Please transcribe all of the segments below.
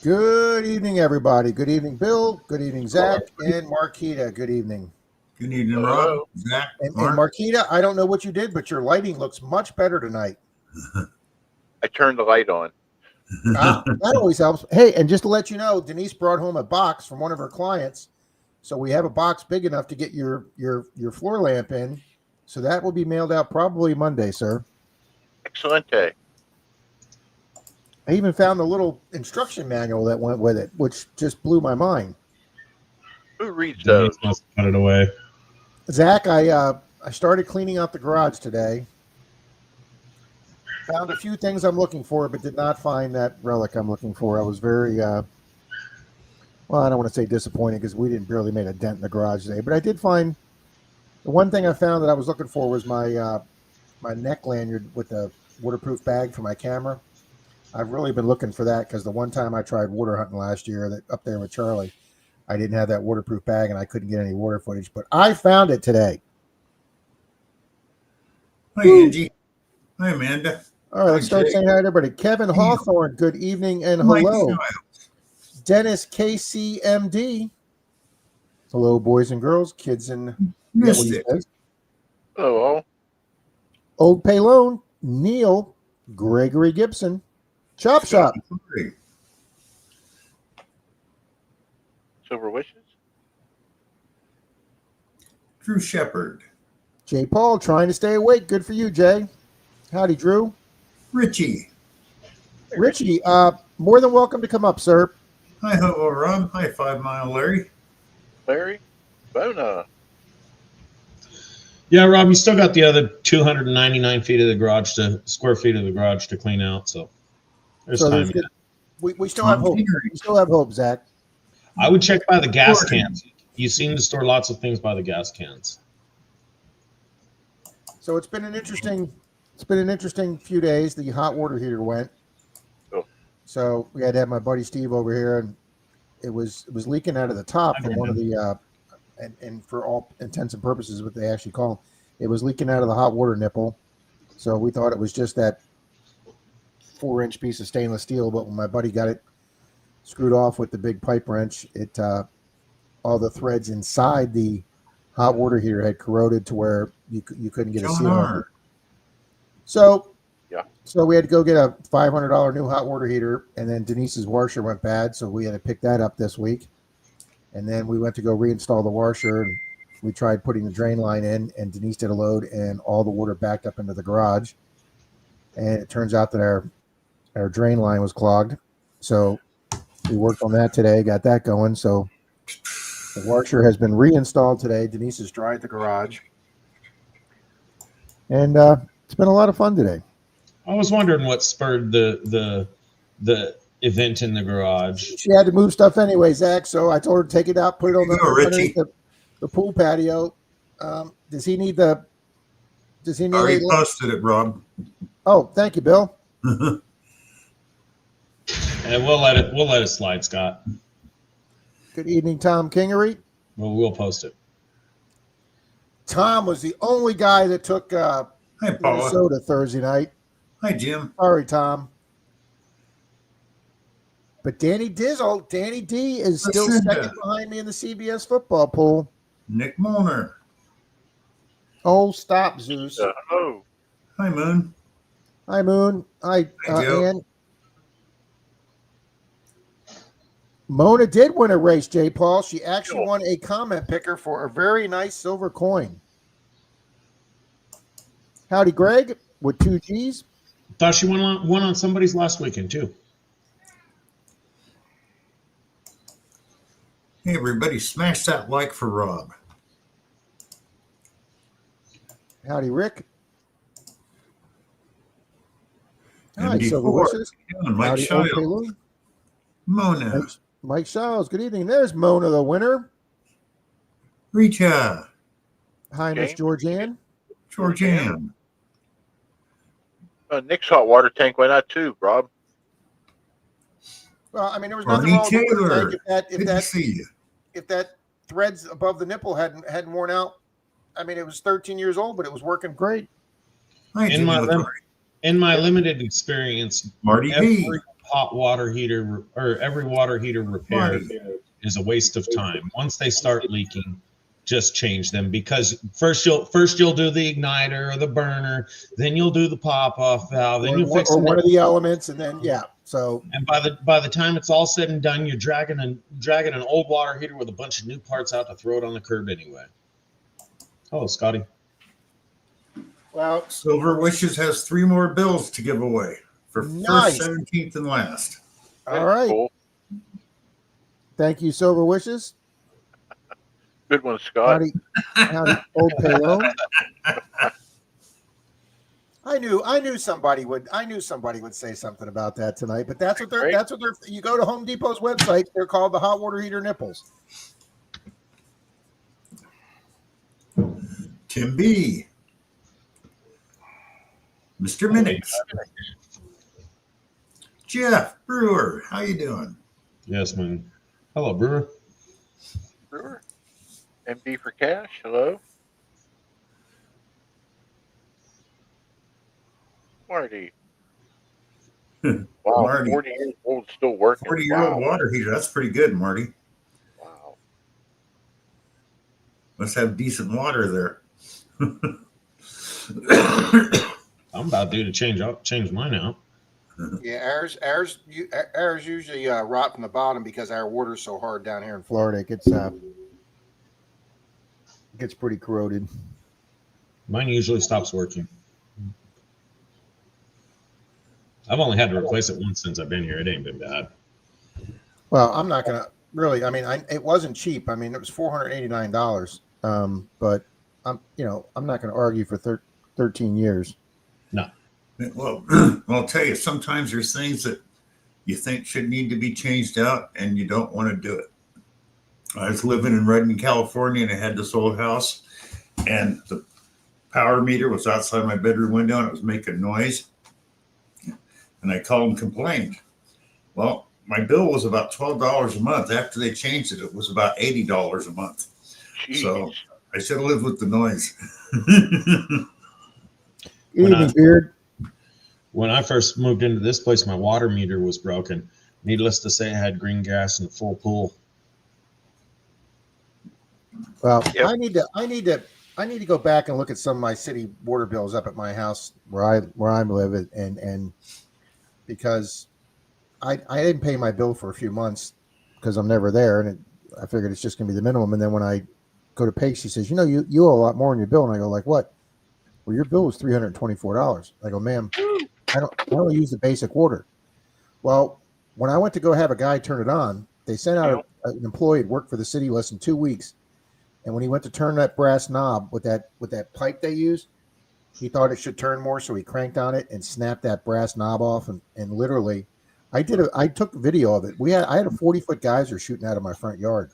Good evening, everybody. Good evening, Bill. Good evening, Zach and Markita. Good evening. Good evening, Rob, Hello. Zach, And Mark. Markita, I don't know what you did, but your lighting looks much better tonight. I turned the light on. That always helps. Hey, and just to let you know, Denise brought home a box from one of her clients, so we have a box big enough to get your floor lamp in. So that will be mailed out probably Monday, sir. Excelente. I even found the little instruction manual that went with it, which just blew my mind. Who reads those? Denise must put it away. Zach, I started cleaning out the garage today. Found a few things I'm looking for, but did not find that relic I'm looking for. I was very, well, I don't want to say disappointed because we didn't barely make a dent in the garage today. But I did find the one thing I found that I was looking for was my my neck lanyard with the waterproof bag for my camera. I've really been looking for that because the one time I tried water hunting last year, that up there with Charlie, I didn't have that waterproof bag and I couldn't get any water footage. But I found it today. Hi, Angie. Hi, Amanda. All right, let's start Jake. saying hi to everybody. Kevin Hawthorne, good evening and Mike hello. Child. Dennis KCMD. Hello, boys and girls, kids and Mystic. Hello, all. Old Paylone, Neil, Gregory Gibson, Chop Shop, Silver Wishes. Drew Shepard. Jay Paul, trying to stay awake. Good for you, Jay. Howdy, Drew. Richie. Richie, more than welcome to come up, sir. Hi, hello, Rob. Hi, 5 Mile Larry. Larry. Bona. Yeah, Rob, you still got the other 299 feet of the garage square feet of the garage to clean out. So there's So time. there's good. We still have hope. We still have hope, Zach. I would check by the gas Gordon. cans. You seem to store lots of things by the gas cans. So it's been an interesting few days. The hot water heater went. Oh. So we had to have my buddy Steve over here, and it was leaking out of the top from one of the and for all intents and purposes, what they actually call them, it was leaking out of the hot water nipple. So we thought it was just that 4-inch piece of stainless steel, but when my buddy got it screwed off with the big pipe wrench, it all the threads inside the hot water heater had corroded to where you couldn't get a seal on it. So we had to go get a $500 new hot water heater, and then Denise's washer went bad, so we had to pick that up this week. And then we went to go reinstall the washer, and we tried putting the drain line in, and Denise did a load, and all the water backed up into the garage. And it turns out that our drain line was clogged. So we worked on that today, got that going. So the washer has been reinstalled today. Denise has dried the garage. And it's been a lot of fun today. I was wondering what spurred the event in the garage. She had to move stuff anyway, Zach. So I told her to take it out, put it on Richie. the pool patio. Does he need the? Does he need? Already posted it, Rob. Oh, thank you, Bill. And we'll let it slide, Scott. Good evening, Tom Kingery. We'll post it. Tom was the only guy that took Hi, Paula. Minnesota Thursday night. Hi, Jim. Sorry, Tom. But Danny D is still Lucinda. second behind me in the CBS football pool. Nick Molnar. Oh, stop, Zeus. Hello. Hi, Moon. Hi, Moon. Hi, Joe. Ann. Mona did win a race, Jay Paul. She actually won a comment picker for a very nice silver coin. Howdy, Greg, with 2 G's. Thought she won on somebody's last weekend too. Hey, everybody, smash that like for Rob. Howdy, Rick. Hi, MD4. Silver Wishes. And Mike Howdy, Child. Old Mona. Mike Shiles, good evening. There's Mona, the winner. Rita. Hi, Miss Georgianne. Georgianne. Nick's hot water tank went out too, Rob. Well, I mean, there was Barney nothing wrong with the Taylor. tank Good to see you. if that threads above the nipple hadn't worn out. I mean, it was 13 years old, but it was working great. Hi, In Jim my Lithari. in my limited experience, Marty every B. hot water heater or every water heater repair Marty. is a waste of time. Once they start leaking, just change them, because first you'll do the igniter or the burner, then you'll do the pop-off valve, then you'll fix or one of the elements, and then So and by the time it's all said and done, you're dragging an old water heater with a bunch of new parts out to throw it on the curb anyway. Oh, Scotty. well, Silver Wishes has 3 more bills to give away for Nice. first, 17th, and last. all right. Cool. Thank you, Silver Wishes. Good one, Scott. Howdy, old Payone. I knew somebody would say something about that tonight, but that's what they're. You go to Home Depot's website. They're called the hot water heater nipples. Tim B. Mr. Minix. Jeff Brewer, how you doing? Yes, man. Hello, Brewer. Brewer. MD for cash. Hello. Marty. Wow, Marty. 40 years old, still working. 40-year-old water heater. That's pretty good, Marty. Wow. Must have decent water there. I'm about due to change mine out. Yeah, ours usually rot from the bottom because our water's so hard down here in Florida. It gets pretty corroded. Mine usually stops working. I've only had to replace it once since I've been here. It ain't been bad. Well, I'm not gonna really. I mean, it wasn't cheap. I mean, it was $489. But I'm not gonna argue for 13 years. No. Well, I'll tell you, sometimes there's things that you think should need to be changed out and you don't want to do it. I was living in Redmond, California, and I had this old house, and the power meter was outside my bedroom window and it was making noise. And I called and complained. Well, my bill was about $12 a month. After they changed it, it was about $80 a month. Jeez. So I should have lived with the noise. Evening, Beard. When I first moved into this place, my water meter was broken. Needless to say, I had green gas and a full pool. Well, Yep. I need to go back and look at some of my city water bills up at my house where I live, and because I didn't pay my bill for a few months because I'm never there, and I figured it's just gonna be the minimum. And then when I go to pay, she says, you owe a lot more on your bill, and I go like, what? Well, your bill was $324. I go, ma'am, I don't use the basic water. Well, when I went to go have a guy turn it on, they sent out an employee that worked for the city less than 2 weeks. And when he went to turn that brass knob with that pipe they use, he thought it should turn more, so he cranked on it and snapped that brass knob off. And literally, I took video of it. I had a 40-foot geyser shooting out of my front yard,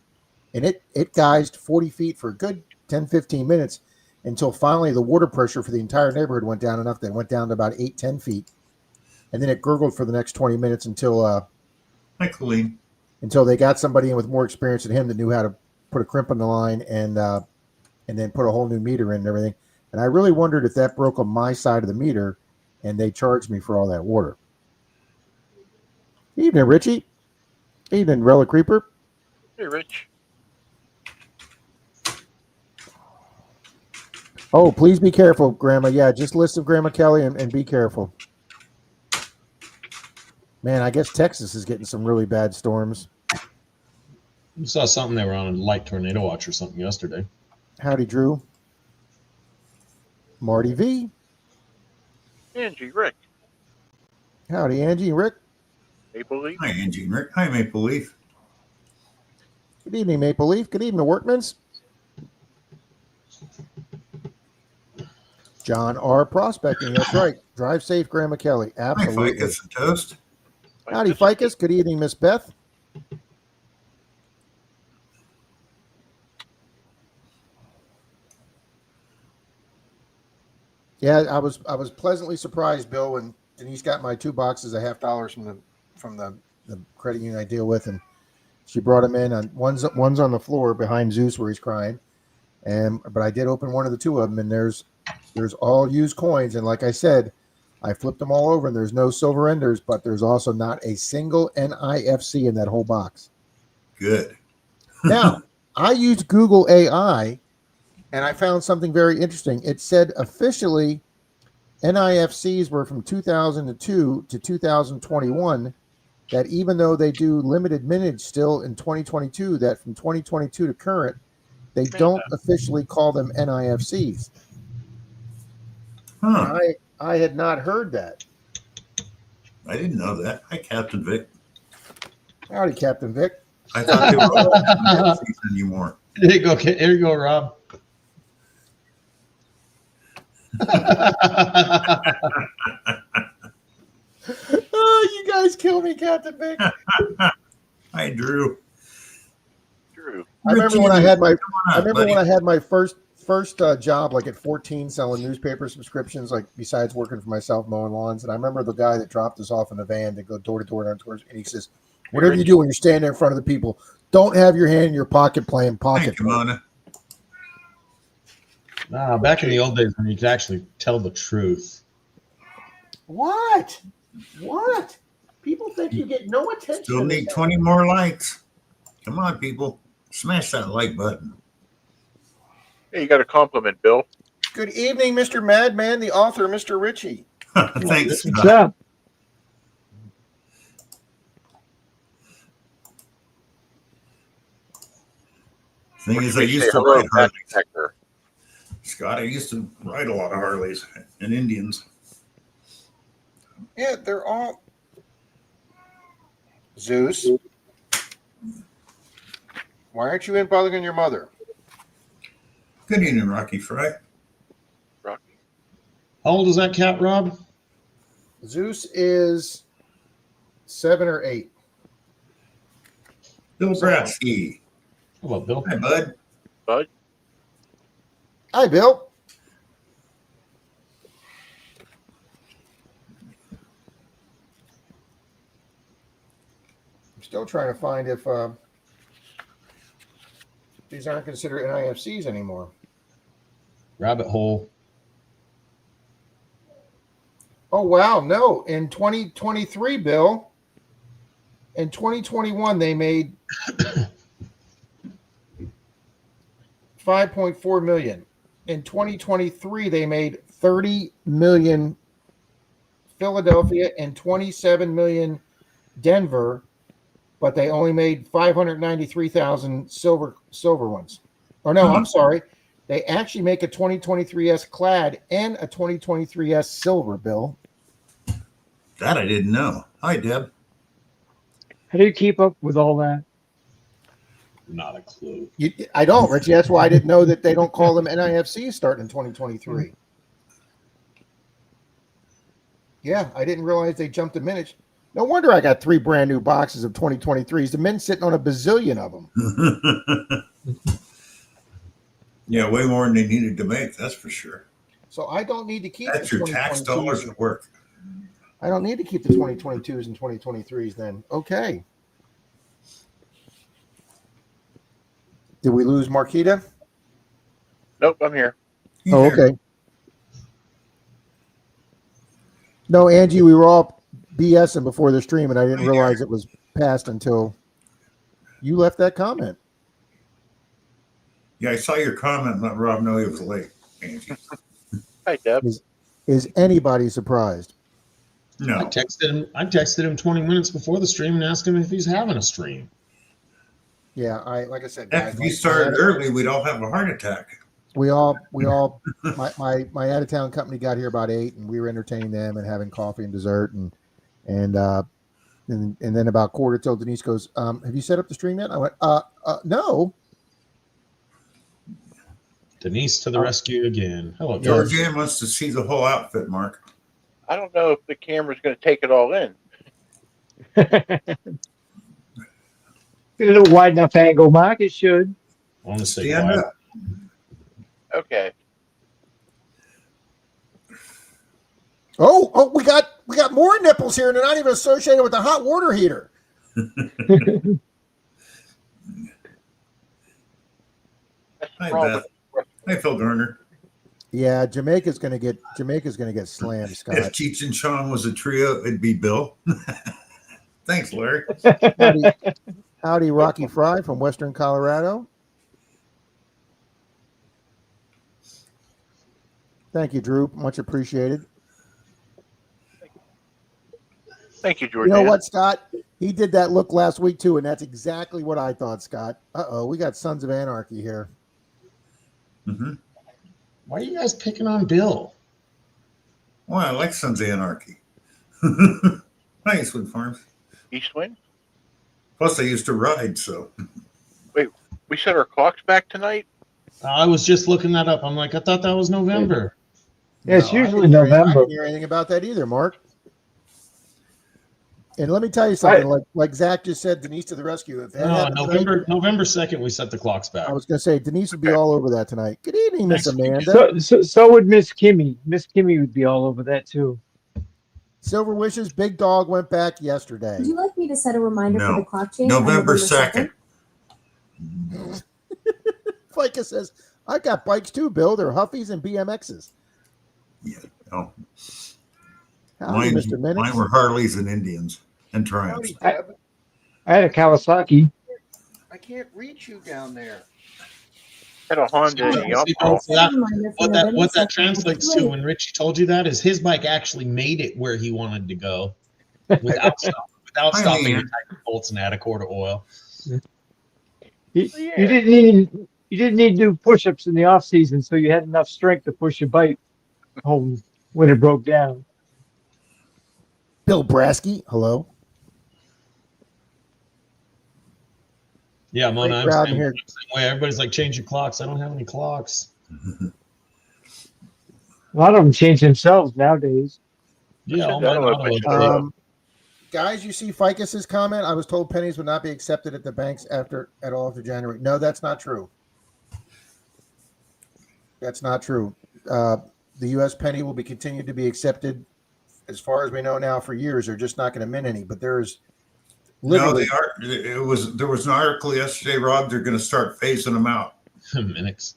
and it geysed 40 feet for a good 10, 15 minutes until finally the water pressure for the entire neighborhood went down enough that it went down to about 8, 10 feet, and then it gurgled for the next 20 minutes until Hi, Colleen. until they got somebody in with more experience than him that knew how to put a crimp on the line and then put a whole new meter in and everything. And I really wondered if that broke on my side of the meter, and they charged me for all that water. Evening, Richie. Evening, Relic Reaper. Hey, Rich. Oh, please be careful, Grandma. Yeah, just listen to Grandma Kelly and be careful. Man, I guess Texas is getting some really bad storms. You saw something, they were on a light tornado watch or something yesterday. Howdy, Drew. Marty V. Angie, Rick. Howdy, Angie and Rick. Maple Leaf. Hi, Angie and Rick. Hi, Maple Leaf. Good evening, Maple Leaf. Good evening, Workmans. John R. Prospecting. That's right. Drive safe, Grandma Kelly. Hi, Absolutely. Ficus and Toast. Howdy, Ficus. Good evening, Miss Beth. Yeah, I was pleasantly surprised, Bill, when Denise got my 2 boxes of $50 from the credit union I deal with, and she brought them in. And one's on the floor behind Zeus where he's crying, but I did open one of the 2 of them, and there's all used coins. And like I said, I flipped them all over, and there's no silver enders, but there's also not a single NIFC in that whole box. Good. Now, I used Google AI, and I found something very interesting. It said officially NIFCs were from 2002 to 2021, that even though they do limited mintage still in 2022, that from 2022 to current, they don't officially call them NIFCs. Huh. And I had not heard that. I didn't know that. Hi, Captain Vic. Howdy, Captain Vic. I thought they were all NIFCs anymore. There you go. Here you go, Rob. Oh, you guys kill me, Captain Vic. Hi, Drew. Drew. I remember when I had my first job, like at 14, selling newspaper subscriptions, like besides working for myself mowing lawns. And I remember the guy that dropped us off in the van to go door to door down tours, and he says, "Whatever you do when you're standing there in front of the people, don't have your hand in your pocket playing pocket." Thank you, Mona. Nah, back in the old days when you could actually tell the truth. What? What? People think you get no attention. Still need 20 more likes. Come on, people. Smash that like button. Hey, you got a compliment, Bill. Good evening, Mr. Madman, the author, Mr. Ritchie. Thanks, What's Scott. up? Thing What is, should I we used say? to Hello, ride Harleys. Patrick Hecker. Scott, I used to ride a lot of Harleys and Indians. Yeah, they're all Zeus. Why aren't you in bothering your mother? Good evening, Rocky Fry. Rocky. How old is that cat, Rob? Zeus is 7 or 8. Bill Bratsky. Hello, Bill. Hi, bud. Bud. Hi, Bill. I'm still trying to find if these aren't considered NIFCs anymore. Rabbit hole. Oh, wow. No, in 2023, Bill, in 2021, they made 5.4 million. In 2023, they made 30 million Philadelphia and 27 million Denver, but they only made 593,000 silver ones. Or no, I'm sorry. They actually make a 2023S clad and a 2023S silver, Bill. That I didn't know. Hi, Deb. How do you keep up with all that? Not a clue. I don't, Richie. That's why I didn't know that they don't call them NIFCs starting in 2023. Yeah, I didn't realize they jumped a minute. No wonder I got 3 brand new boxes of 2023s. The men sitting on a bazillion of them. Yeah, way more than they needed to make, that's for sure. So I don't need to keep That's the your tax 2022s. dollars at work. I don't need to keep the 2022s and 2023s then. Okay. Did we lose Markita? Nope, I'm here. Oh, okay. No, Angie, we were all BSing before the stream, and I didn't realize it was past until you left that comment. Yeah, I saw your comment and let Rob know he was late, Angie. Hi, Deb. Is anybody surprised? I No. texted him 20 minutes before the stream and asked him if he's having a stream. Yeah, like I said, Heck, guys, if you started early, we'd all have a heart attack. we all my out of town company got here about 8, and we were entertaining them and having coffee and dessert, and then about quarter till Denise goes, have you set up the stream yet? I went, no. Denise to the rescue again. Hello, Yes. George. Georgianne wants to see the whole outfit, Mark. I don't know if the camera's going to take it all in. Get a little wide enough angle, Mark. It should. Honestly, Stand why? up. Okay. Oh, we got more nipples here, and they're not even associated with the hot water heater. That's Hi, wrong Beth. with- Hi, Phil Garner. Yeah, Jamaica's gonna get slammed, If Scott. Cheech and Chong was a trio, it'd be Bill. Thanks, Larry. Howdy, Rocky Fry from Western Colorado. Thank you, Drew. Much appreciated. Thank you, You George. know what, Scott? He did that look last week too, and that's exactly what I thought, Scott. We got Sons of Anarchy here. Mm-hmm. Why are you guys picking on Bill? Well, I like Sons of Anarchy. Nice Wind Farms. Eastwind? Plus, I used to ride, so. We set our clocks back tonight? I was just looking that up. I'm like, I thought that was November. Yeah, it's I usually didn't hear I November. didn't hear anything about that either, Mark. And let me tell you something. Like Zach just said, Denise to the rescue. If that No, happened tonight, November 2nd, we set the clocks back. I was going to say Denise would be all over that tonight. Good evening, Miss Thanks. Amanda. So would Miss Kimmy. Miss Kimmy would be all over that too. Silver Wishes, Big Dog went back yesterday. Would you like me to set a reminder for No. the clock change? on November 2nd. FICA says, I got bikes too, Bill. They're Huffies and BMXs. Yeah. No. Howdy, Mr. Minutes. Mine were Harleys and Indians and Triumphs. I had a Kawasaki. I can't reach you down there. Had a Honda and a Yamaha. So what that translates to when Richie told you that is his bike actually made it where he wanted to go without stopping to tighten bolts and add a quart of oil. You didn't need to do push-ups in the off season, so you had enough strength to push your bike home when it broke down. Bill Brasky, hello. Yeah, Mona, Great I'm crowd saying here. the same way. Everybody's like, change your clocks. I don't have any clocks. A lot of them change themselves nowadays. Yeah, all That mine one auto push update. Guys, you see Ficus's comment? I was told pennies would not be accepted at the banks after January. No, that's not true. That's not true. The U.S. penny will be continued to be accepted, as far as we know now, for years. They're just not going to mint any. But there's literally There was an article yesterday, Rob. They're going to start phasing them out. Minutes.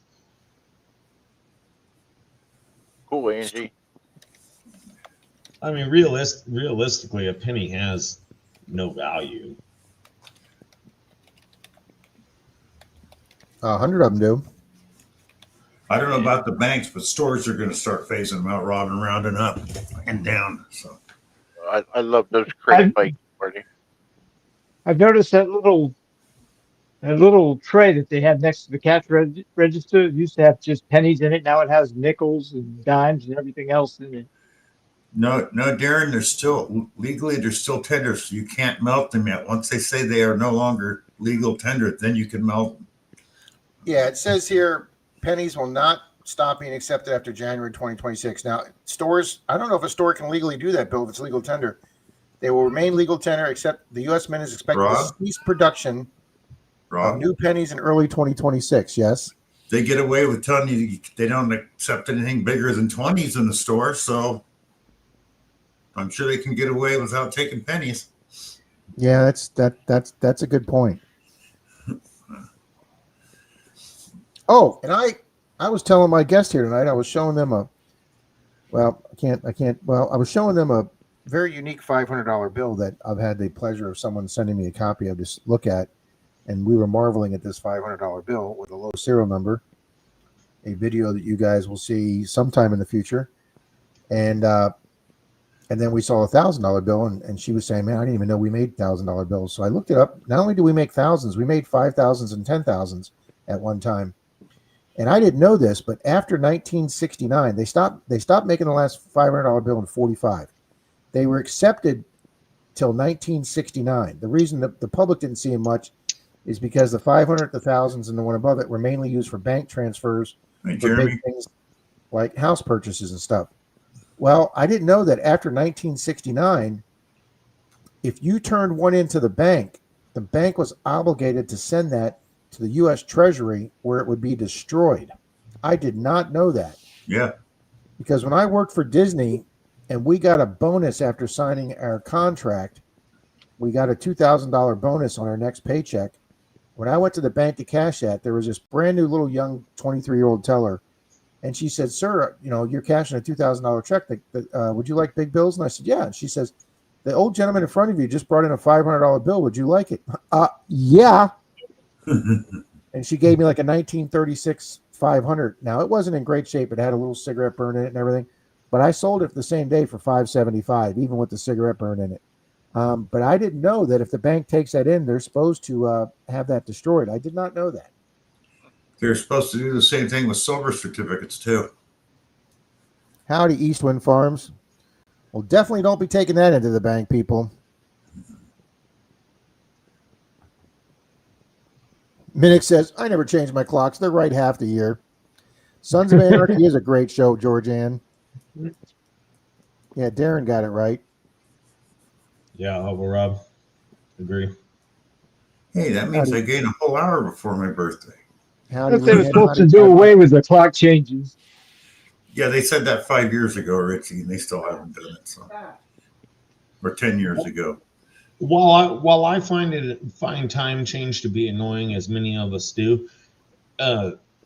Cool, Angie. I mean, realistically, a penny has no value. 100 of them do. I don't know about the banks, but stores are going to start phasing them out, Rob, and rounding up and down. So I love those crate bikes, Marty. I've noticed that little tray that they have next to the cash register. It used to have just pennies in it. Now it has nickels and dimes and everything else in it. no, Darren. They're still tender, so you can't melt them yet. Once they say they are no longer legal tender, then you can melt them. Yeah, it says here pennies will not stop being accepted after January 2026. Now, stores, I don't know if a store can legally do that, Bill, if it's legal tender. They will remain legal tender, except the U.S. Mint is expected to cease production of new pennies in early 2026. Yes. They get away with telling you they don't accept anything bigger than 20s in the store, so I'm sure they can get away without taking pennies. Yeah, that's a good point. Oh, and I was telling my guest here tonight, I was showing them I was showing them a very unique $500 bill that I've had the pleasure of someone sending me a copy of this look at, and we were marveling at this $500 bill with a low serial number, a video that you guys will see sometime in the future, and then we saw a $1,000 bill, and she was saying, man, I didn't even know we made $1,000 bills. So I looked it up. Not only do we make thousands, we made 5,000s and 10,000s at one time. And I didn't know this, but after 1969, they stopped making the last $500 bill in 45. They were accepted till 1969. The reason that the public didn't see them much is because the 500, the thousands, and the one above it were mainly used for bank transfers, Hey, for big Jeremy. things like house purchases and stuff. Well, I didn't know that after 1969, if you turned one into the bank was obligated to send that to the U.S. Treasury where it would be destroyed. I did not know that. Yeah. Because when I worked for Disney and we got a bonus after signing our contract, we got a $2,000 bonus on our next paycheck. When I went to the bank to cash that, there was this brand new little young 23-year-old teller And she said, "Sir, you're cashing a $2,000 check. Would you like big bills?" And I said, "Yeah." And she says, "The old gentleman in front of you just brought in a $500 bill. Would you like it?" Yeah. And she gave me like a 1936 500. Now, it wasn't in great shape. It had a little cigarette burn in it and everything. But I sold it the same day for $575, even with the cigarette burn in it. But I didn't know that if the bank takes that in, they're supposed to have that destroyed. I did not know that. They're supposed to do the same thing with silver certificates too. Howdy, Eastwind Farms. Well, definitely don't be taking that into the bank, people. Minnick says, "I never change my clocks. They're right half the year." Sons of Anarchy is a great show, Georgianne. Yeah, Darren got it right. Yeah, Uncle Rob. Agree. Hey, that means I gained a whole hour before my birthday. Howdy, They were Leanne. supposed to Howdy, do Barbara. away with the clock changes. Yeah, they said that 5 years ago, Richie, and they still haven't done it. So, or 10 years ago. While I find time change to be annoying, as many of us do,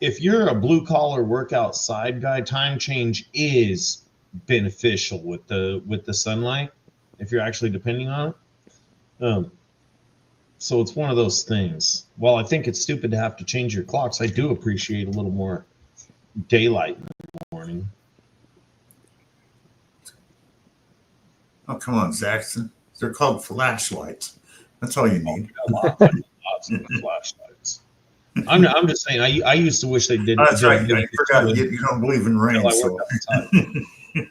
if you're a blue collar work outside guy, time change is beneficial with the sunlight if you're actually depending on it. So it's one of those things. While I think it's stupid to have to change your clocks, I do appreciate a little more daylight in the morning. Oh, come on, Zaxton. They're called flashlights. That's all you need. Lots of flashlights. I'm just saying. I used to wish they didn't. Oh, that's right. I didn't forgot do it you don't believe in rain. until I So. worked outside.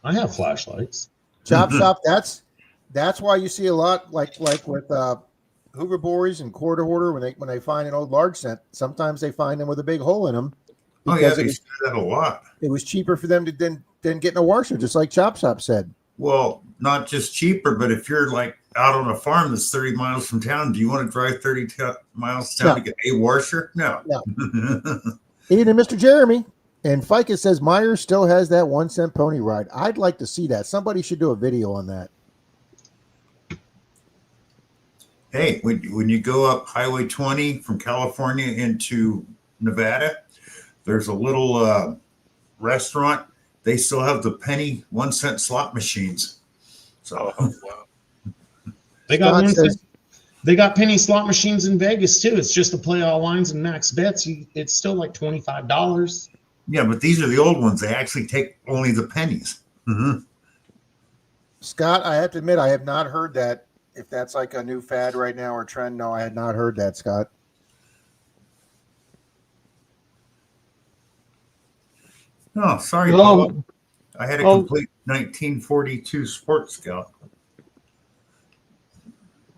I have flashlights. Chop shop. That's why you see a lot like with Hoover Boys and quarter hoarder when they find an old large cent. Sometimes they find them with a big hole in them. Oh yeah, they do that a lot. It was cheaper for them to than getting a washer, just like Chop Shop said. Well, not just cheaper, but if you're like out on a farm that's 30 miles from town, do you want to drive 30 miles to town to get a washer? No. Even Mr. Jeremy and FICA says Myers still has that 1 cent pony ride. I'd like to see that. Somebody should do a video on that. Hey, when you go up Highway 20 from California into Nevada, there's a little restaurant. They still have the penny 1 cent slot machines. So They got Scott says, they got penny slot machines in Vegas too. It's just to play all lines and max bets. It's still like $25. yeah, but these are the old ones. They actually take only the pennies. Mm-hmm. Scott, I have to admit, I have not heard that. If that's like a new fad right now or trend, no, I had not heard that, Scott. Oh, sorry, Well, Paul. I had a well- complete 1942 Sports Scout.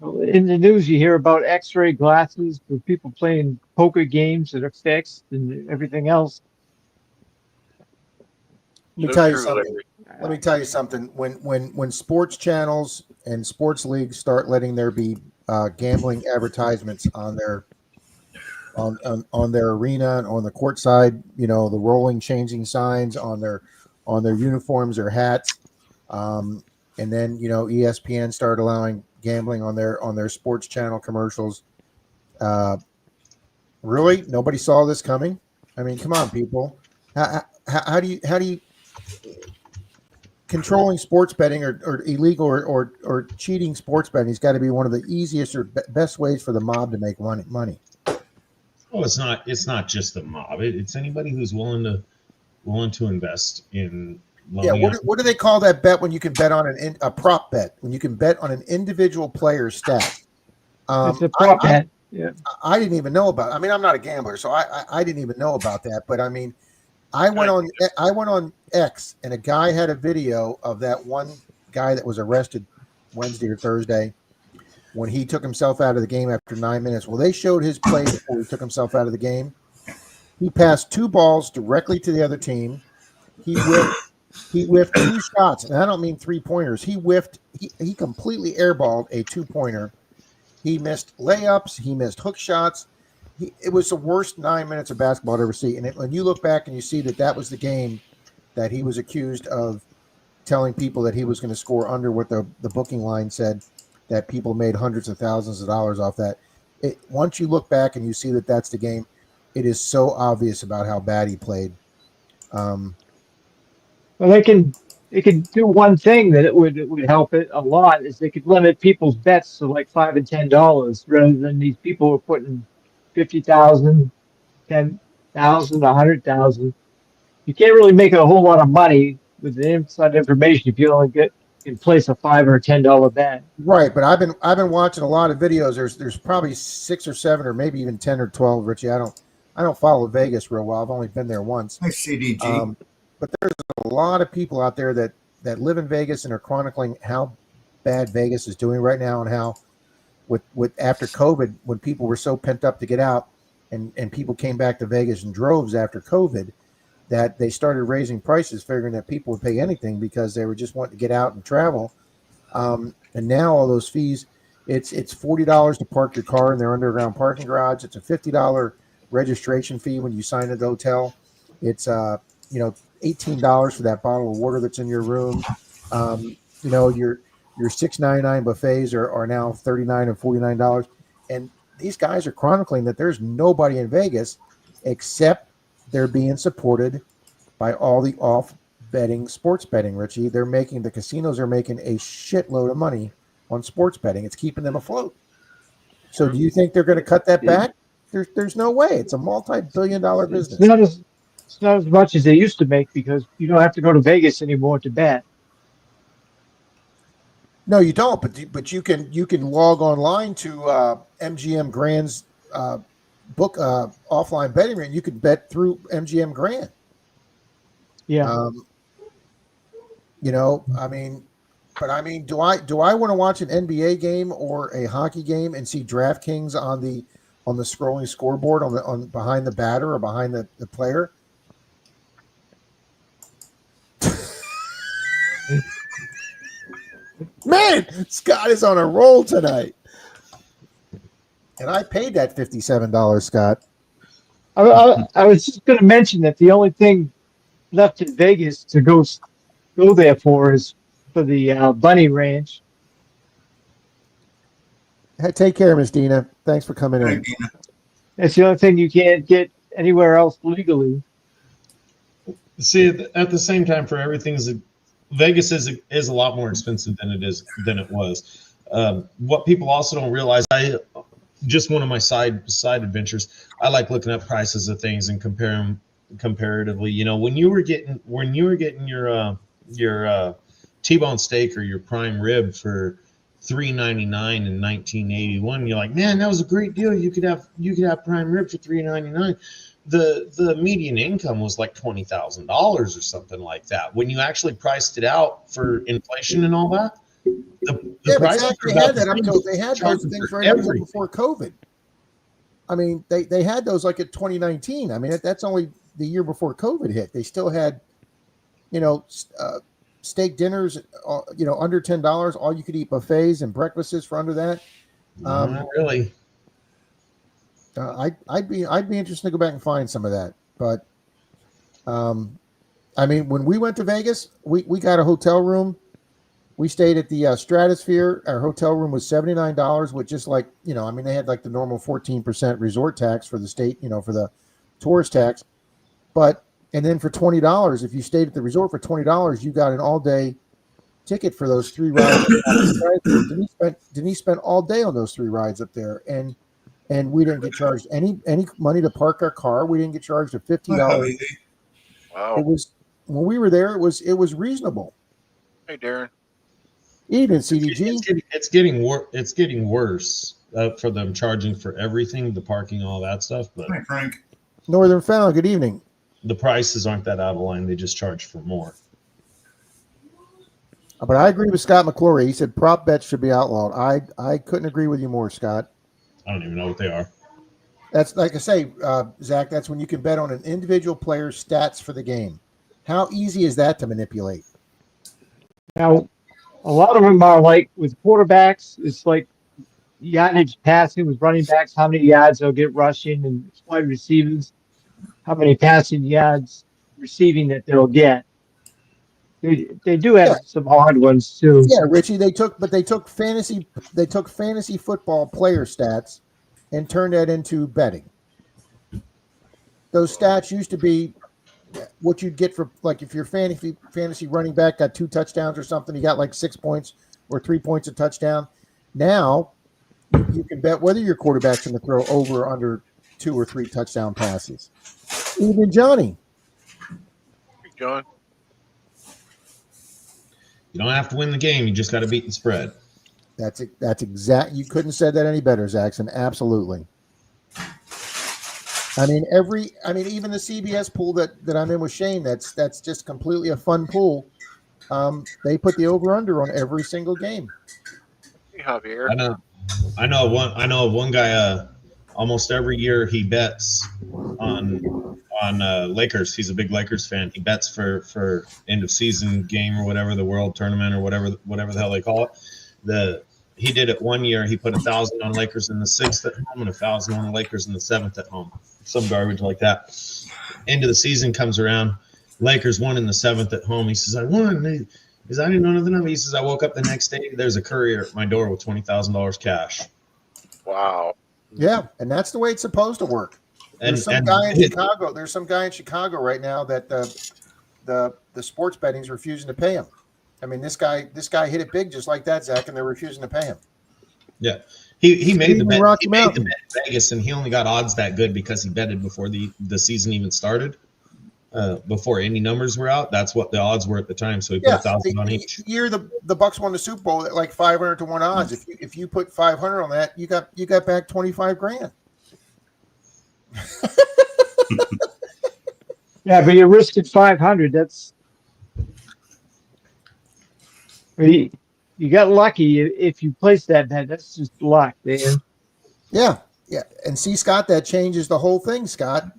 In the news, you hear about X-ray glasses for people playing poker games that are fixed and everything else. Let me So tell you true, something. Larry. Let me tell you something. When sports channels and sports leagues start letting there be gambling advertisements on their arena and on the court side, the rolling, changing signs on their uniforms or hats, and then ESPN started allowing gambling on their sports channel commercials. Really, nobody saw this coming. I mean, come on, people. How do you controlling sports betting or illegal or cheating sports betting has got to be one of the easiest or best ways for the mob to make money. Oh, it's not just the mob. It's anybody who's willing to invest in. Yeah, what do they call that bet when you can bet on a prop bet, when you can bet on an individual player's stat? It's a prop bet. Yeah. I didn't even know about it. I mean, I'm not a gambler, so I didn't even know about that. But I mean, I went on X, and a guy had a video of that one guy that was arrested Wednesday or Thursday when he took himself out of the game after 9 minutes. Well, they showed his play before he took himself out of the game. He passed 2 balls directly to the other team. He whiffed 2 shots, and I don't mean 3-pointers. He completely airballed a 2-pointer. He missed layups. He missed hook shots. It was the worst 9 minutes of basketball I'd ever seen. And when you look back and you see that was the game that he was accused of telling people that he was going to score under what the booking line said, that people made hundreds of thousands of dollars off that. Once you look back and you see that that's the game, it is so obvious about how bad he played. Well, they could do one thing that it would help it a lot is they could limit people's bets to like $5 and $10 rather than these people who are putting 50,000, 10,000, 100,000. You can't really make a whole lot of money with the inside information if you only can place a $5 or $10 bet. Right, but I've been watching a lot of videos. There's probably 6 or 7 or maybe even 10 or 12, Richie. I don't follow Vegas real well. I've only been there once. Hi, CDG. But there's a lot of people out there that live in Vegas and are chronicling how bad Vegas is doing right now, and how with after COVID, when people were so pent up to get out, and people came back to Vegas in droves after COVID, that they started raising prices, figuring that people would pay anything because they were just wanting to get out and travel. And now all those fees, it's $40 to park your car in their underground parking garage. It's a $50 registration fee when you sign at the hotel. It's $18 for that bottle of water that's in your room. Your $6.99 buffets are now $39 and $49. And these guys are chronicling that there's nobody in Vegas except they're being supported by all the sports betting, Richie. The casinos are making a shitload of money on sports betting. It's keeping them afloat. So do you think they're going to cut that back? There's no way. It's a multi-billion-dollar business. It's not as much as they used to make because you don't have to go to Vegas anymore to bet. No, you don't. But you can log online to MGM Grand's book offline betting rate. You could bet through MGM Grand. Yeah. Do I want to watch an NBA game or a hockey game and see DraftKings on the scrolling scoreboard on behind the batter or behind the player? Man, Scott is on a roll tonight. And I paid that $57, Scott. I was just going to mention that the only thing left in Vegas to go there for is for the Bunny Ranch. Hey, take care, Miss Dina. Thanks for coming Hi, in. Dina. That's the only thing you can't get anywhere else legally. See, at the same time, for everything, Vegas is a lot more expensive than it was. What people also don't realize, just one of my side adventures, I like looking up prices of things and compare them comparatively. When you were getting your T-bone steak or your prime rib for $3.99 in 1981, you're like, man, that was a great deal. You could have prime rib for $3.99. The median income was like $20,000 or something like that. When you actually priced it out for inflation and all that, the price they had that up till they had those things right up until before COVID. I mean, they had those like at 2019. I mean, that's only the year before COVID hit. They still had, steak dinners, under $10, all you could eat buffets and breakfasts for under that. Not really. I'd be interested to go back and find some of that. But, when we went to Vegas, we got a hotel room. We stayed at the Stratosphere. Our hotel room was $79, with just like, they had like the normal 14% resort tax for the state, for the tourist tax. And then for $20, if you stayed at the resort for $20, you got an all-day ticket for those 3 rides. Denise spent all day on those 3 rides up there, and we didn't get charged any money to park our car. We didn't get charged a $50. Wow. It was, when we were there, it was reasonable. Hey, Darren. Even CDG. It's getting worse for them charging for everything, the parking, all that stuff. But Hi, Frank. Northern Found, good evening. The prices aren't that out of line. They just charge for more. But I agree with Scott McClory. He said prop bets should be outlawed. I couldn't agree with you more, Scott. I don't even know what they are. That's like I say, Zach, that's when you can bet on an individual player's stats for the game. How easy is that to manipulate? Now, a lot of them are like with quarterbacks, it's like yardage passing with running backs, how many yards they'll get rushing, and wide receivers, how many passing yards receiving that they'll get. They do have some hard ones too. Yeah, Richie, they took fantasy football player stats and turned that into betting. those stats used to be what you'd get for, like, if your fantasy running back got 2 touchdowns or something, you got like 6 points or 3 points a touchdown. Now you can bet whether your quarterback's going to throw over or under 2 or 3 touchdown passes. Even Johnny. Hey, John. You don't have to win the game. You just got to beat the spread. That's exact. You couldn't have said that any better, Zaxxon. Absolutely. I mean, even the CBS pool that I'm in with Shane, that's just completely a fun pool. They put the over under on every single game. Hey, Javier. I know one guy. Almost every year he bets on Lakers. He's a big Lakers fan. He bets for end of season game or whatever, the World Tournament or whatever the hell they call it. He did it one year. He put 1,000 on Lakers in the 6th at home and 1,000 on the Lakers in the 7th at home. Some garbage like that. End of the season comes around. Lakers won in the 7th at home. He says, I won. He says, I didn't know nothing of it. He says, I woke up the next day. There's a courier at my door with $20,000 cash. Wow. Yeah, and that's the way it's supposed to work. There's some guy in Chicago. There's some guy in Chicago right now that the sports betting's refusing to pay him. I mean, this guy hit it big just like that, Zach, and they're refusing to pay him. Yeah, he made the bet. Rocky He made Mountain. the bet in Vegas, and he only got odds that good because he betted before the season even started. Before any numbers were out, that's what the odds were at the time. So he put 1,000 on each. The year the Bucks won the Super Bowl at like 500 to 1 odds. If you put 500 on that, you got back 25 grand. Yeah, but you risked it 500. That's you got lucky if you placed that bet. That's just luck, man. Yeah. And see, Scott, that changes the whole thing, Scott.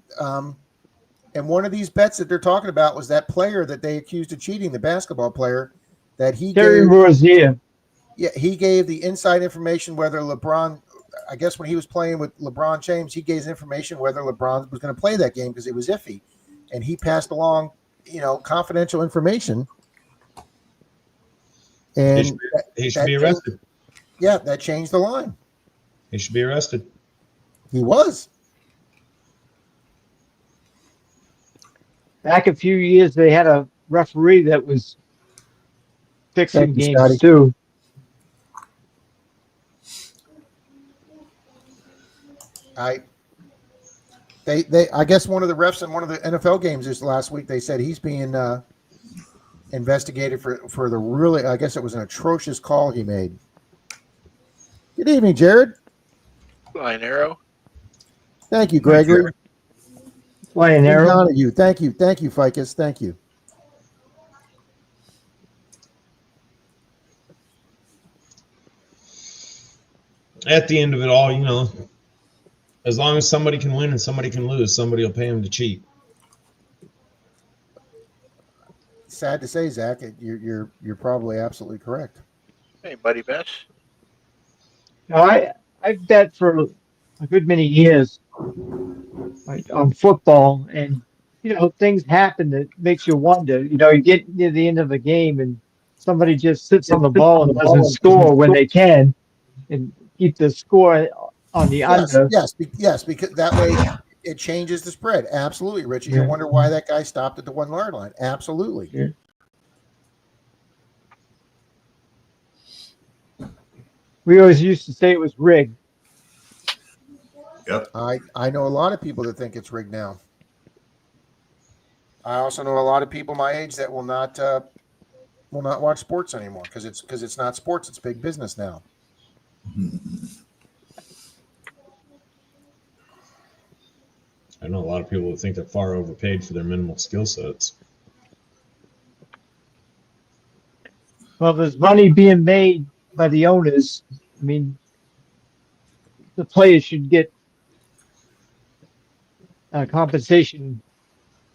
And one of these bets that they're talking about was that player that they accused of cheating, the basketball player, that Terry Rozier. Yeah, he gave the inside information whether LeBron, I guess when he was playing with LeBron James, he gave information whether LeBron was going to play that game because it was iffy. And he passed along, confidential information. And he should be arrested. That changed the line. He should be arrested. He was. Back a few years, they had a referee that was fixing games Scotty. too. I guess one of the refs in one of the NFL games this last week, they said he's being investigated for the really, I guess it was an atrocious call he made. Good evening, Jared. Flying arrow. Thank you, Gregory. Flying arrow. Honor you. Thank you, Ficus. Thank you. At the end of it all, as long as somebody can win and somebody can lose, somebody will pay him to cheat. Sad to say, Zach, you're probably absolutely correct. Hey, buddy, Bess. I've bet for a good many years on football, and things happen that makes you wonder. You get near the end of the game, and somebody just sits on the ball and doesn't score when they can, and keep the score on the under. Yes, because that way it changes the spread. Absolutely, Richie. You wonder why that guy stopped at the 1 yard line. Absolutely. Yeah. We always used to say it was rigged. Yep. I know a lot of people that think it's rigged now. I also know a lot of people my age that will not watch sports anymore because it's not sports, it's big business now. I know a lot of people that think they're far overpaid for their minimal skill sets. Well, there's money being made by the owners. I mean, the players should get compensation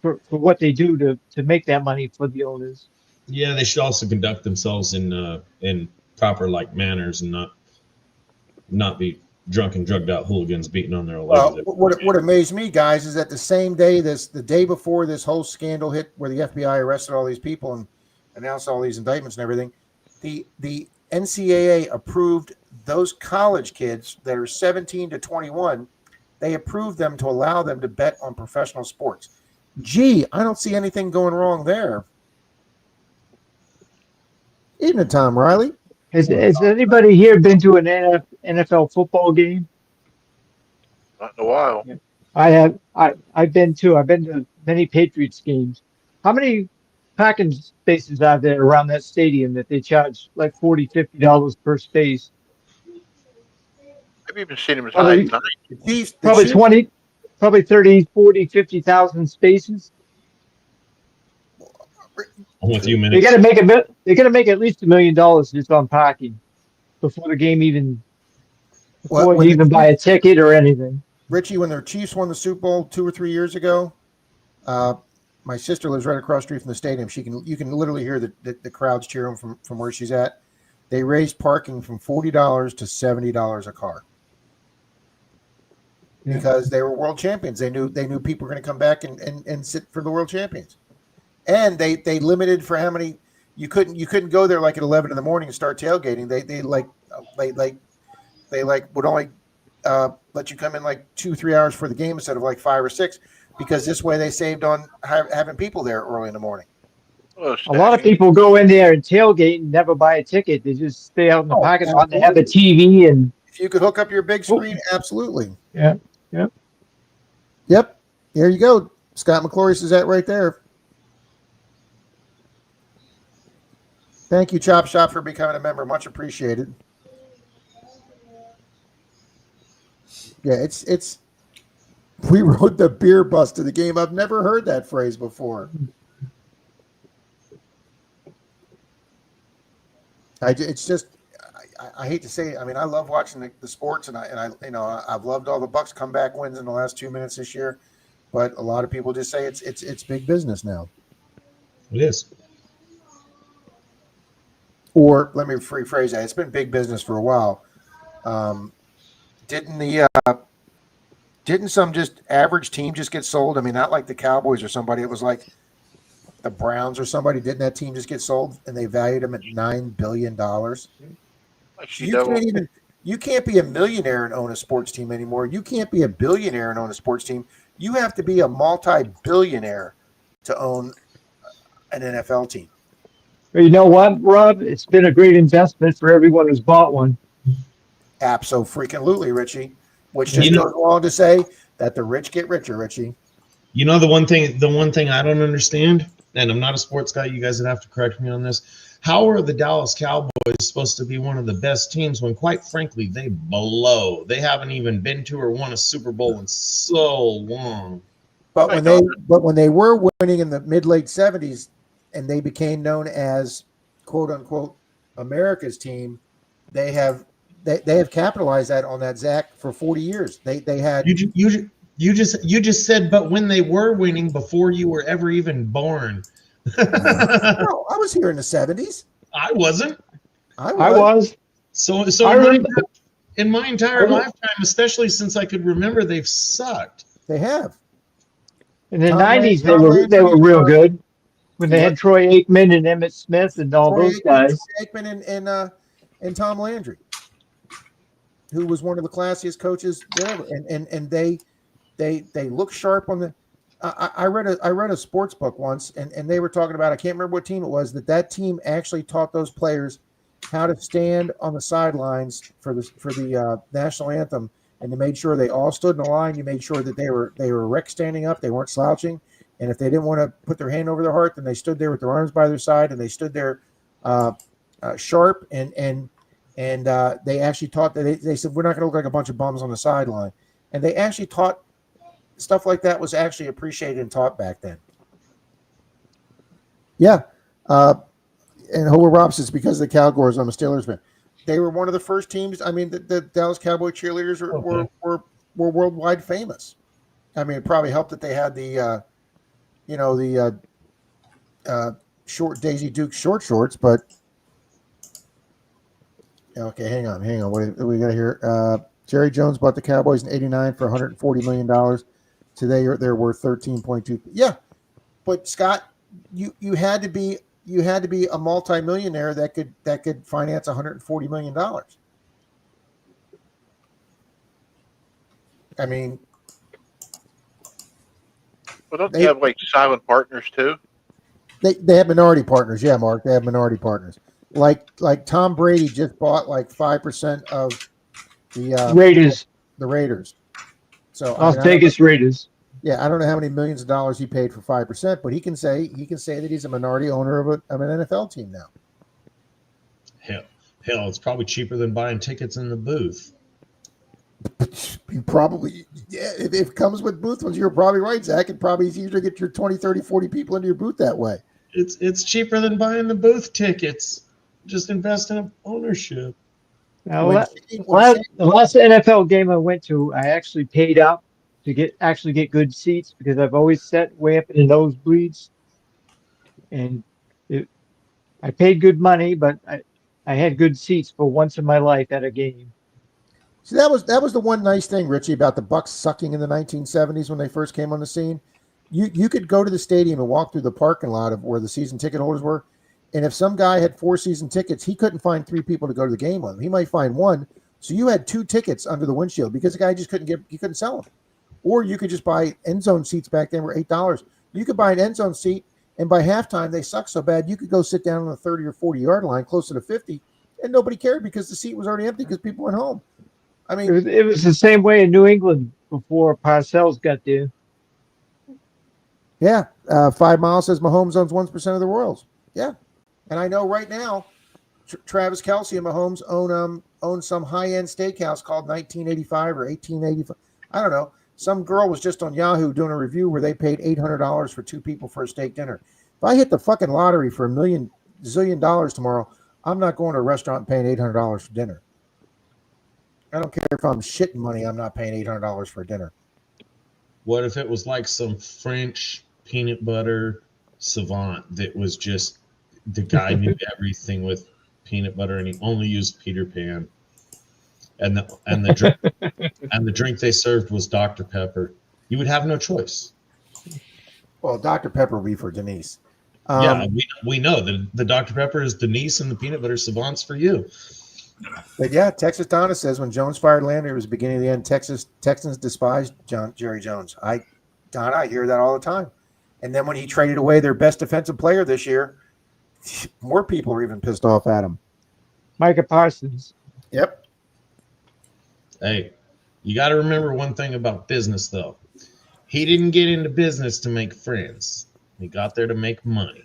for what they do to make that money for the owners. Yeah, they should also conduct themselves in proper manners and not be drunk and drugged out hooligans beating on their legs. What amazed me, guys, is that the same day the day before this whole scandal hit, where the FBI arrested all these people and announced all these indictments and everything, the NCAA approved those college kids that are 17 to 21 they approved them to allow them to bet on professional sports. Gee, I don't see anything going wrong there. Evening, Tom Riley. Has anybody here been to an NFL football game? Not in a while. I have. I've been to. I've been to many Patriots games. How many parking spaces are there around that stadium that they charge like $40, $50 per space? I've even seen him as high as Probably, 9. The probably Chiefs, 20, probably 30, 40, 50,000 spaces. I'm with you, They minutes. got to make a. They got to make at least $1 million just on parking before the game even. Before when you even buy a ticket or anything. Richie, when the Chiefs won the Super Bowl 2 or 3 years ago, my sister lives right across the street from the stadium. You can literally hear the crowds cheering from where she's at. They raised parking from $40 to $70 a car because they were world champions. They knew people were going to come back and sit for the world champions, and they limited for how many. You couldn't go there like at 11 in the morning and start tailgating. They would only let you come in like 2-3 hours for the game instead of like 5 or 6, because this way they saved on having people there early in the morning. Oh, A lot of people go in there and tailgate and never buy a ticket. They just stay out in the parking lot. They have a TV and. If you could hook up your big screen, absolutely. Yeah. Yep. There you go. Scott McClory says that right there. Thank you, Chop Shop, for becoming a member. Much appreciated. Yeah, it's. We rode the beer bus to the game. I've never heard that phrase before. It's just, I hate to say it. I mean, I love watching the sports, and I've loved all the Bucks comeback wins in the last 2 minutes this year, but a lot of people just say it's big business now. It is. Or let me rephrase that. It's been big business for a while. Didn't some just average team just get sold? I mean, not like the Cowboys or somebody. It was like the Browns or somebody. Didn't that team just get sold and they valued them at $9 billion? You can't be a millionaire and own a sports team anymore. You can't be a billionaire and own a sports team. You have to be a multi-billionaire to own an NFL team. But you know what, Rob? It's been a great investment for everyone who's bought one. Absolutely, Richie. Which just goes along to say that the rich get richer, Richie. You know, the one thing I don't understand, and I'm not a sports guy, you guys would have to correct me on this. How are the Dallas Cowboys supposed to be one of the best teams when, quite frankly, they blow? They haven't even been to or won a Super Bowl in so long. But when they were winning in the mid-late 70s and they became known as quote unquote America's team, they have capitalized that on that, Zach, for 40 years. They had you just said, but when they were winning before you were ever even born. No, I was here in the 70s. I wasn't. I was. So in my entire lifetime, especially since I could remember, they've sucked. They have. In the 90s, they were real good when they had Troy Aikman and Emmitt Smith and all those guys. Aikman and Tom Landry, who was one of the classiest coaches there, and they look sharp on the. I read a sports book once, and they were talking about, I can't remember what team it was, that team actually taught those players how to stand on the sidelines for the national anthem, and they made sure they all stood in a line. You made sure that they were erect standing up, they weren't slouching, and if they didn't want to put their hand over their heart, then they stood there with their arms by their side, and they stood there sharp, and they actually taught that they said, we're not going to look like a bunch of bums on the sideline, and they actually taught. Stuff like that was actually appreciated and taught back then. Yeah. And Howard Robson, it's because of the Cowboys. I'm a Steelers fan. They were one of the first teams. I mean, the Dallas Cowboy cheerleaders were worldwide famous. I mean, it probably helped that they had the short Daisy Duke shorts, but okay, hang on. What do we got here? Jerry Jones bought the Cowboys in '89 for $140 million. Today they're worth 13.2. Yeah, but Scott, you had to be a multimillionaire that could finance $140 million. I mean, Well, don't They- they have like silent partners too? They have minority partners. Yeah, Mark. They have minority partners. Like Tom Brady just bought like 5% of Raiders, the Raiders. So I Las mean, Vegas Raiders. I don't know how many millions of dollars he paid for 5%, but he can say that he's a minority owner of an NFL team now. Hell, it's probably cheaper than buying tickets in the booth. You probably, yeah, if it comes with booth ones, you're probably right, Zach. It probably is easier to get your 20, 30, 40 people into your booth that way. It's cheaper than buying the booth tickets. Just invest in ownership. Now, When the last NFL game I went to, I actually paid up to get good seats because I've always sat way up in the nosebleeds, and I paid good money, but I had good seats for once in my life at a game. See, that was the one nice thing, Richie, about the Bucks sucking in the 1970s when they first came on the scene. You could go to the stadium and walk through the parking lot of where the season ticket holders were, and if some guy had 4 season tickets, he couldn't find 3 people to go to the game with him. He might find 1, so you had 2 tickets under the windshield because the guy just couldn't sell them. Or you could just buy end zone seats back then were $8. You could buy an end zone seat, and by halftime they sucked so bad you could go sit down on the 30 or 40 yard line, closer to 50, and nobody cared because the seat was already empty because people went home. I mean, It was the same way in New England before Parcells got there. yeah, 5 Miles says Mahomes owns 1% of the Royals. Yeah, and I know right now, Travis Kelce and Mahomes own some high end steakhouse called 1985 or 1885. I don't know. Some girl was just on Yahoo doing a review where they paid $800 for 2 people for a steak dinner. If I hit the fucking lottery for $1 zillion tomorrow, I'm not going to a restaurant and paying $800 for dinner. I don't care if I'm shitting money. I'm not paying $800 for dinner. What if it was like some French peanut butter savant that was just the guy knew everything with peanut butter and he only used Peter Pan, and the drink and the drink they served was Dr. Pepper? You would have no choice. Well, Dr. Pepper would be for Denise. Yeah, we know that the Dr. Pepper is Denise and the peanut butter savant's for you. But yeah, Texas Donna says when Jones fired Landry, it was the beginning of the end. Texans despised Jerry Jones. Donna, I hear that all the time. And then when he traded away their best defensive player this year, more people are even pissed off at him. Micah Parsons. Yep. Hey, you got to remember one thing about business, though. He didn't get into business to make friends. He got there to make money.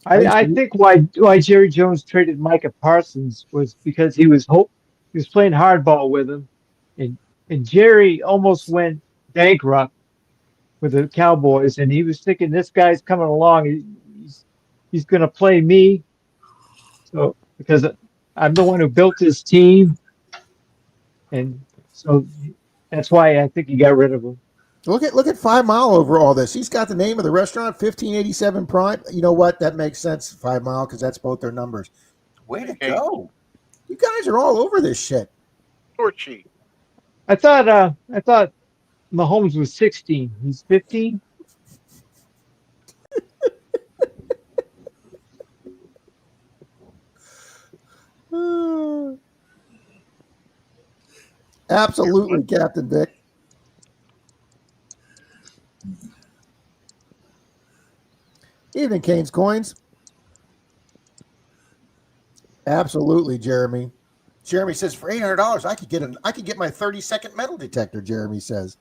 I think why Jerry Jones traded Micah Parsons was because he was playing hardball with him, and Jerry almost went bankrupt with the Cowboys, and he was thinking this guy's coming along, he's going to play me, so because I'm the one who built his team, and so that's why I think he got rid of him. Look at 5 Mile over all this. He's got the name of the restaurant, 1587 Prime. You know what? That makes sense, 5 Mile, because that's both their numbers. Way to go! You guys are all over this shit. Short sheet. I thought Mahomes was 16. He's 15. Absolutely, Captain Vic. Evening, Canes Coins. Absolutely, Jeremy. Jeremy says for $800, I could get my 30-second metal detector. Jeremy says.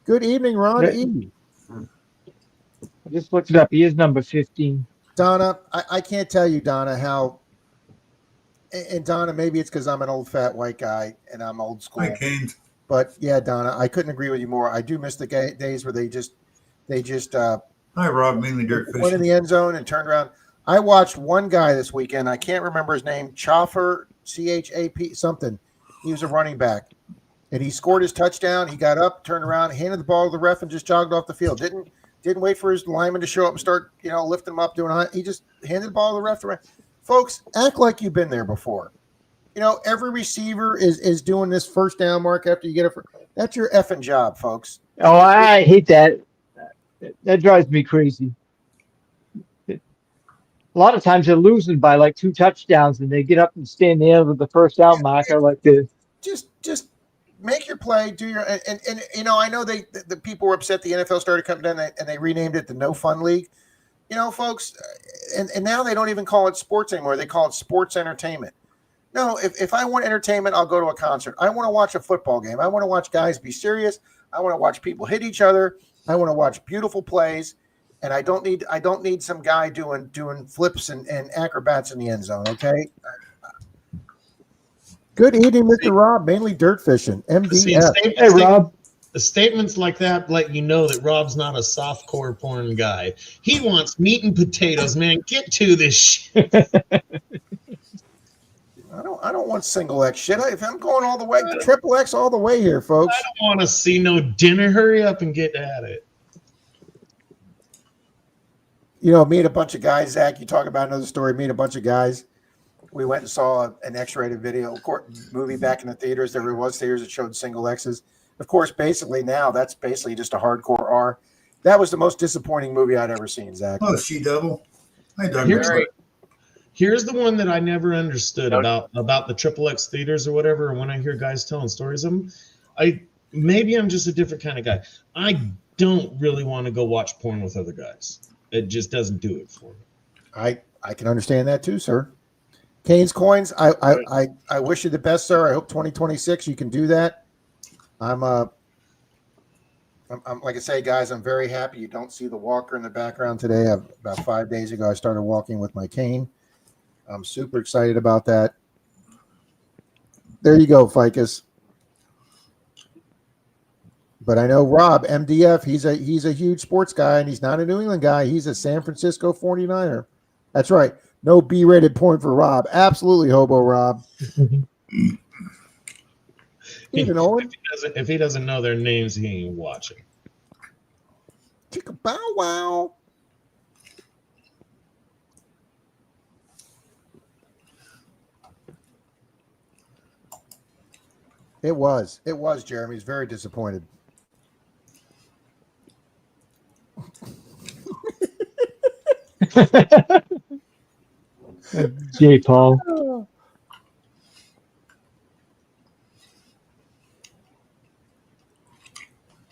Good evening, Ron E. I just looked it up. He is number 15. Donna, I can't tell you, Donna, how. And Donna, maybe it's because I'm an old fat white guy and I'm old school. Hi, Canes. But yeah, Donna, I couldn't agree with you more. I do miss the days where they just Hi, Rob, mainly dirt went in fishing. the end zone and turned around. I watched one guy this weekend. I can't remember his name. Chaffer, CHAP something. He was a running back, and he scored his touchdown. He got up, turned around, handed the ball to the ref, and just jogged off the field. Didn't wait for his lineman to show up and start lifting him up, he just handed the ball to the ref. Folks, act like you've been there before. Every receiver is doing this first down mark after you get it. That's your effing job, folks. Oh, I hate that. That drives me crazy. A lot of times they're losing by like 2 touchdowns, and they get up and stand there with the first down marker like this. Just make your play, do your and you know, I know the people were upset the NFL started coming down and they renamed it the No Fun League. You know, folks, and now they don't even call it sports anymore. They call it sports entertainment. No, if I want entertainment, I'll go to a concert. I want to watch a football game. I want to watch guys be serious. I want to watch people hit each other. I want to watch beautiful plays. And I don't need some guy doing flips and acrobats in the end zone. Okay. Good evening, Mr. Rob. Mainly dirt fishing. MDF. Hey, Rob. Statements like that let you know that Rob's not a softcore porn guy. He wants meat and potatoes, man. Get to this shit. I don't want single X shit. If I'm going all the way, triple X all the way here, folks. I don't want to see no dinner. Hurry up and get at it. You know, me and a bunch of guys, Zach, you talk about another story, me and a bunch of guys, we went and saw an X-rated video movie back in the theaters. There was theaters that showed single X's. Of course, basically now that's basically just a hardcore R. That was the most disappointing movie I'd ever seen, Zach. Oh, She-Devil. I done Here's the one that I never understood about the triple X theaters or whatever. And when I hear guys telling stories of them, maybe I'm just a different kind of guy. I don't really want to go watch porn with other guys. It just doesn't do it for me. I can understand that too, sir. Kane's Coins, I wish you the best, sir. I hope 2026 you can do that. I'm like I say, guys, I'm very happy you don't see the walker in the background today. About 5 days ago, I started walking with my cane. I'm super excited about that. There you go, Ficus. But I know Rob, MDF, he's a huge sports guy, and he's not a New England guy. He's a San Francisco 49er. That's right. No B-rated porn for Rob. Absolutely, Hobo Rob. If he doesn't know their names, he ain't watching. Chicka bow wow. It was, Jeremy's very disappointed. J. Paul.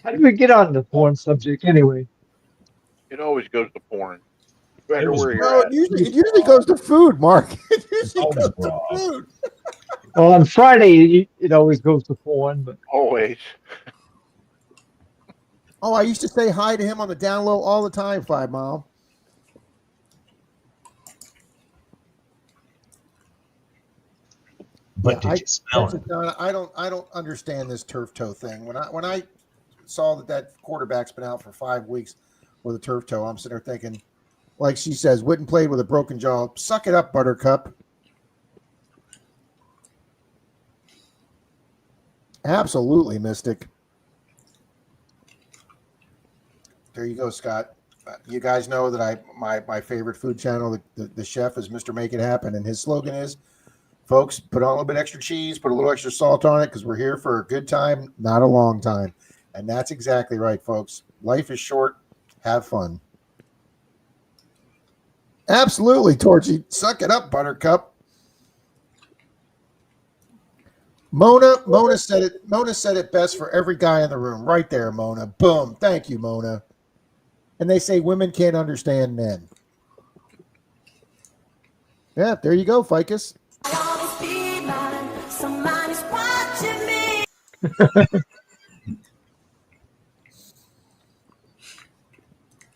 How did we get on the porn subject anyway? It always goes to porn. No matter where you're Well, at. it usually goes to food, Mark. It usually Always goes to food. Well, on Friday, it always goes to porn, but Always. Oh, I used to say hi to him on the down low all the time, 5 Mile. But Yeah, did you smell it? I don't understand this turf toe thing. When I saw that quarterback's been out for 5 weeks with a turf toe, I'm sitting there thinking, like she says, Witten played with a broken jaw. Suck it up, Buttercup. Absolutely, Mystic. There you go, Scott. You guys know that my favorite food channel, the chef, is Mr. Make It Happen, and his slogan is, folks, put on a little bit extra cheese, put a little extra salt on it, because we're here for a good time, not a long time. And that's exactly right, folks. Life is short. Have fun. Absolutely, Torchy. Suck it up, Buttercup. Mona said it. Mona said it best for every guy in the room. Right there, Mona. Boom. Thank you, Mona. And they say women can't understand men. Yeah, there you go, Ficus.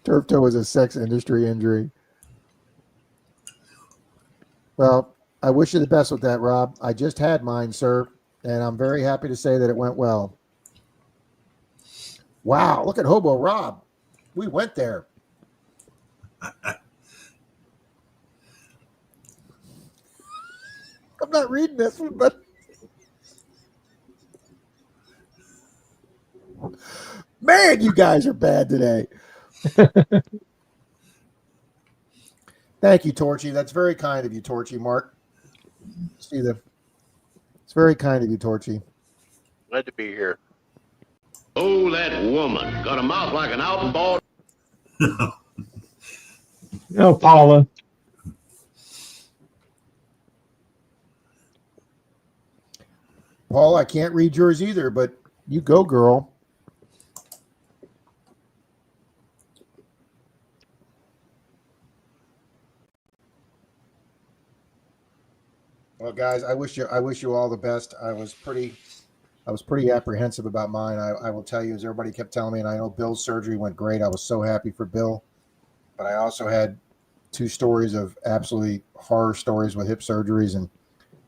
Turf toe is a sex industry injury. Well, I wish you the best with that, Rob. I just had mine, sir, and I'm very happy to say that it went well. Wow, look at Hobo Rob. We went there. I'm not reading this one, but man, you guys are bad today. Thank you, Torchy. That's very kind of you, Torchy. Mark. See the. It's very kind of you, Torchy. Glad to be here. Oh, that woman got a mouth like an out ball. oh, Paula. Paul, I can't read yours either, but you go, girl. Well, guys, I wish you all the best. I was pretty apprehensive about mine. I will tell you, as everybody kept telling me, and I know Bill's surgery went great. I was so happy for Bill, but I also had 2 stories of absolutely horror stories with hip surgeries, and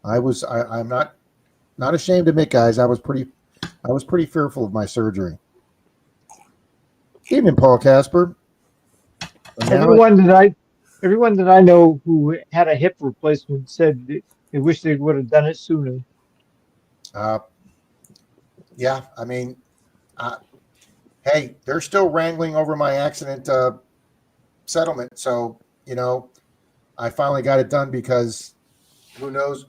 I'm not ashamed to admit, guys, I was pretty fearful of my surgery. Evening, Paul Casper. Everyone that I know who had a hip replacement said they wish they would have done it sooner. Yeah, I mean, hey, they're still wrangling over my accident settlement. So, I finally got it done because who knows,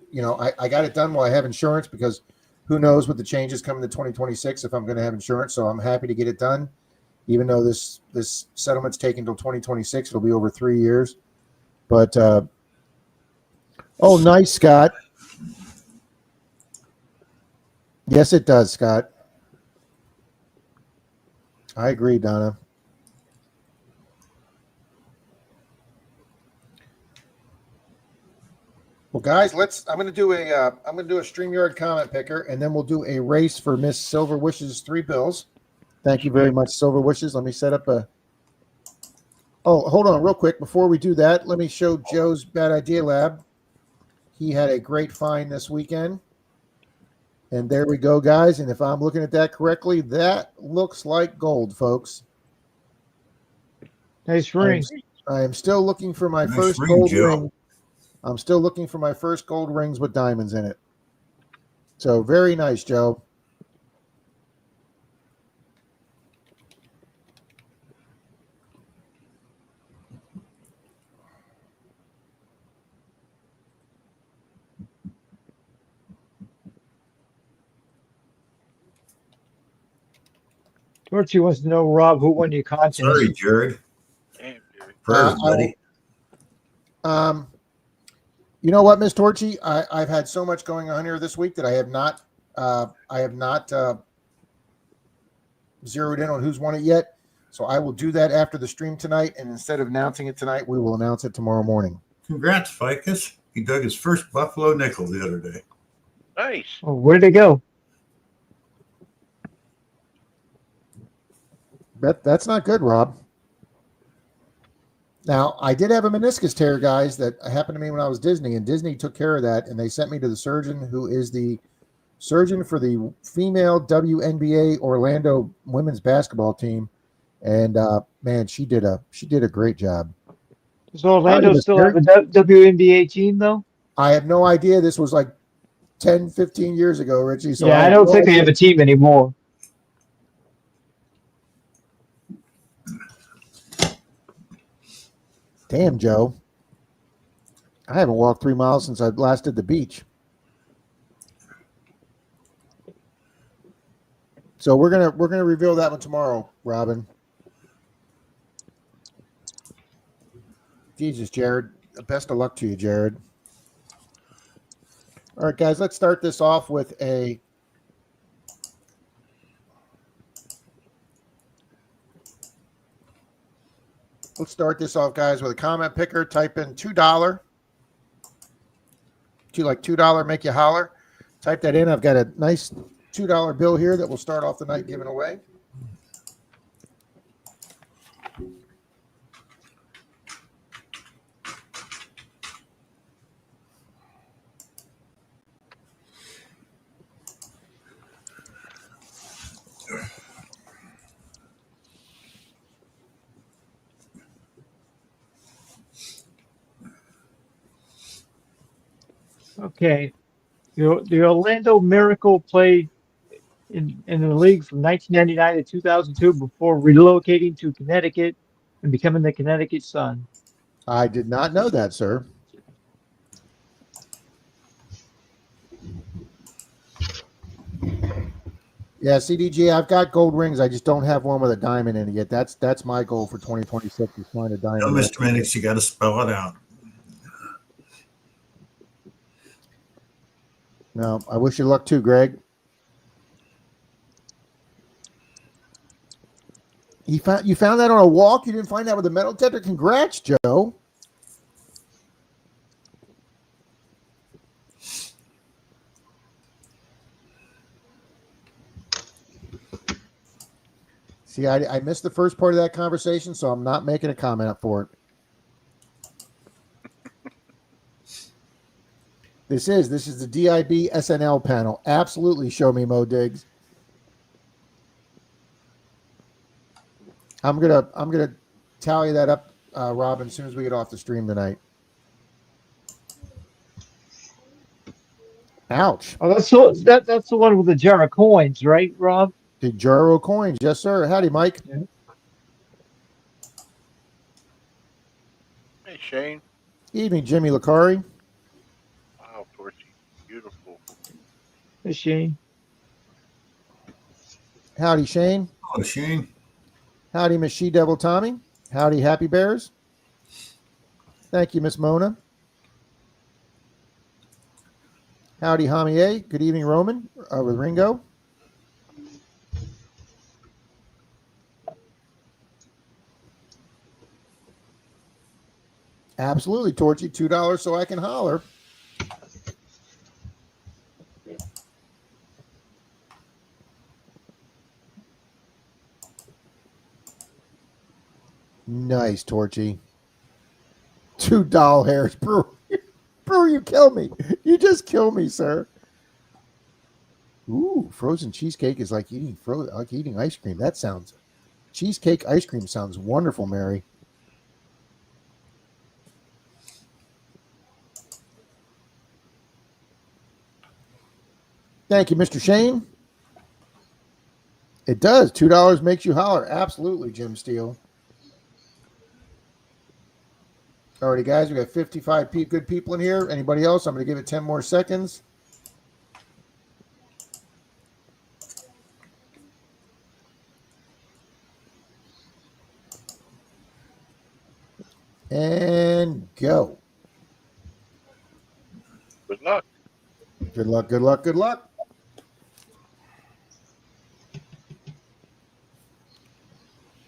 I got it done while I have insurance, because who knows what the changes coming to 2026 if I'm going to have insurance. So I'm happy to get it done, even though this settlement's taken until 2026. It'll be over 3 years. But, oh, nice, Scott. Yes, it does, Scott. I agree, Donna. Well, guys, I'm going to do a StreamYard comment picker, and then we'll do a race for Miss Silver Wishes 3 bills. Thank you very much, Silver Wishes. Let me set up a. Oh, hold on, real quick before we do that. Let me show Joe's Bad Idea Lab. He had a great find this weekend. And there we go, guys. And if I'm looking at that correctly, that looks like gold, folks. Nice ring. I am still looking for my Nice first ring, gold Joe. ring. I'm still looking for my first gold rings with diamonds in it. So very nice, Joe. Torchy wants to know, Rob, who won your contest? Sorry, Jared. Damn, Jerry. Prayers, buddy. You know what, Miss Torchy? I've had so much going on here this week that I have not zeroed in on who's won it yet. So I will do that after the stream tonight, and instead of announcing it tonight, we will announce it tomorrow morning. Congrats, Ficus. He dug his first Buffalo nickel the other day. Nice. Oh, where'd it go? That's not good, Rob. Now, I did have a meniscus tear, guys, that happened to me when I was Disney, and Disney took care of that, and they sent me to the surgeon who is the surgeon for the female WNBA Orlando women's basketball team. And man, she did a great job. Does Orlando still have a WNBA team, though? I have no idea. This was like 10, 15 years ago, Richie. So yeah, I don't think they have a team anymore. Damn, Joe. I haven't walked 3 miles since I last did the beach. So we're gonna reveal that one tomorrow, Robin. Jesus, Jared. Best of luck to you, Jared. All right, guys, let's start this off with a comment picker. Type in $2. Do you like $2 make you holler? Type that in. I've got a nice $2 bill here that will start off the night giving away. Okay. The Orlando Miracle played in the league from 1999 to 2002 before relocating to Connecticut and becoming the Connecticut Sun. I did not know that, sir. Yeah, CDG, I've got gold rings. I just don't have one with a diamond in it yet. That's my goal for 2026 is find a diamond. No, Mr. Minix, you got to spell it out. No, I wish you luck too, Greg. You found that on a walk? You didn't find that with a metal detector? Congrats, Joe. See, I missed the first part of that conversation, so I'm not making a comment up for it. This is the DIB SNL panel. Absolutely, show me Mo Diggs. I'm gonna tally that up, Rob, as soon as we get off the stream tonight. Ouch. Oh, that's the one with the jar of coins, right, Rob? The Jaro coins, yes, sir. Howdy, Mike. Yeah. Hey, Shane. Evening, Jimmy Lacari. Wow, Torchy. Beautiful. Is she? Howdy, Shane. Oh, Shane. Howdy, Miss She Devil Tommy. Howdy, Happy Bears. Thank you, Miss Mona. Howdy, Hamie. Good evening, Roman, with Ringo. Absolutely, Torchy. $2 so I can holler. Nice, Torchy. $2 hairs, Brewer. Brewer, you kill me. You just kill me, sir. Ooh, frozen cheesecake is like eating ice cream. That sounds cheesecake ice cream sounds wonderful, Mary. Thank you, Mr. Shane. It does. $2 makes you holler. Absolutely, Jim Steele. Alrighty, guys, we got 55 good people in here. Anybody else? I'm going to give it 10 more seconds. And go. Good luck. Good luck, good luck, good luck.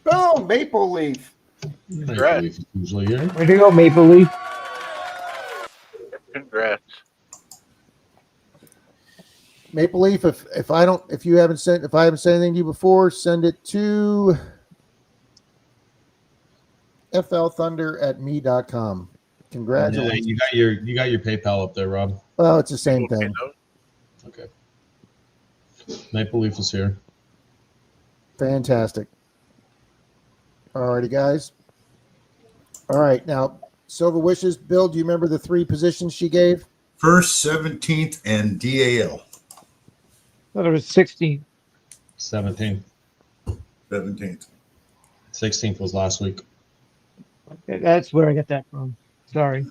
Boom, Maple Leaf. Congrats. Leaf is usually here. Way to go, Maple Leaf. Congrats. Maple Leaf, if I haven't sent anything to you before, send it to flthunder@me.com. Congratulations. Yeah, you got your PayPal up there, Rob. Well, it's the same thing. Okay. Maple Leaf is here. Fantastic. Alrighty, guys. All right, now Silver Wishes. Bill, do you remember the 3 positions she gave? First, 17th, and DAL. Thought it was 16. 17th. 17th. 16th was last week. Okay, that's where I got that from. Sorry.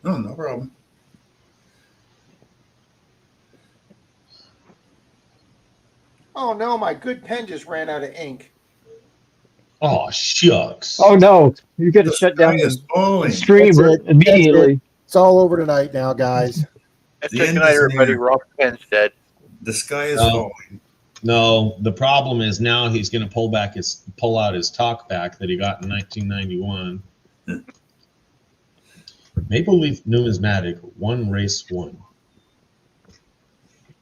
Oh, no problem. Oh no, my good pen just ran out of ink. Oh, shucks. Oh no, you got to The shut sky down is the falling. stream That's it. immediately. It's all over tonight now, guys. That's The it. end Good night, is everybody. near. Rob Penn's dead. The sky is No. falling. No, the problem is now he's going to pull out his talk back that he got in 1991. Maple Leaf Numismatic, one race one.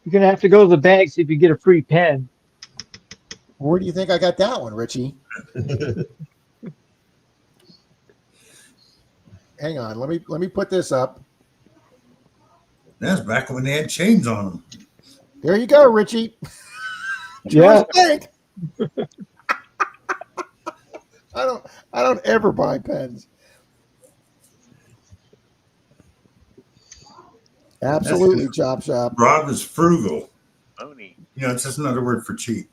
You're gonna have to go to the bank see if you get a free pen. Where do you think I got that one, Richie? Hang on, let me put this up. That's back when they had chains on them. There you go, Richie. Yeah. Bank. I don't ever buy pens. Absolutely, Chop Shop. Rob is frugal. Oni. You know, it's just another word for cheap.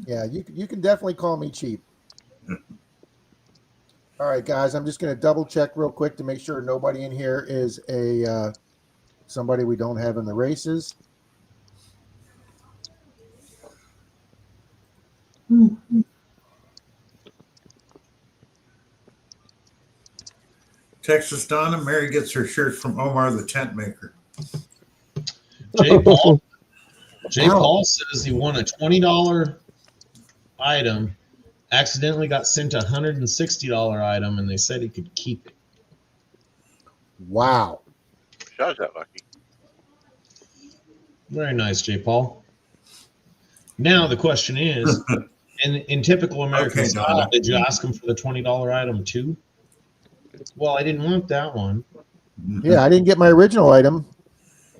Yeah, you can definitely call me cheap. All right, guys, I'm just going to double check real quick to make sure nobody in here is a somebody we don't have in the races. Texas Donna, Mary gets her shirt from Omar the tent maker. Jay Paul says he won a $20 item, accidentally got sent a $160 item, and they said he could keep it. Wow. I was that lucky. Very nice, Jay Paul. Now the question is, in typical American Okay, style, Donna. did you ask him for the $20 item too? Well, I didn't want that one. Yeah, I didn't get my original item.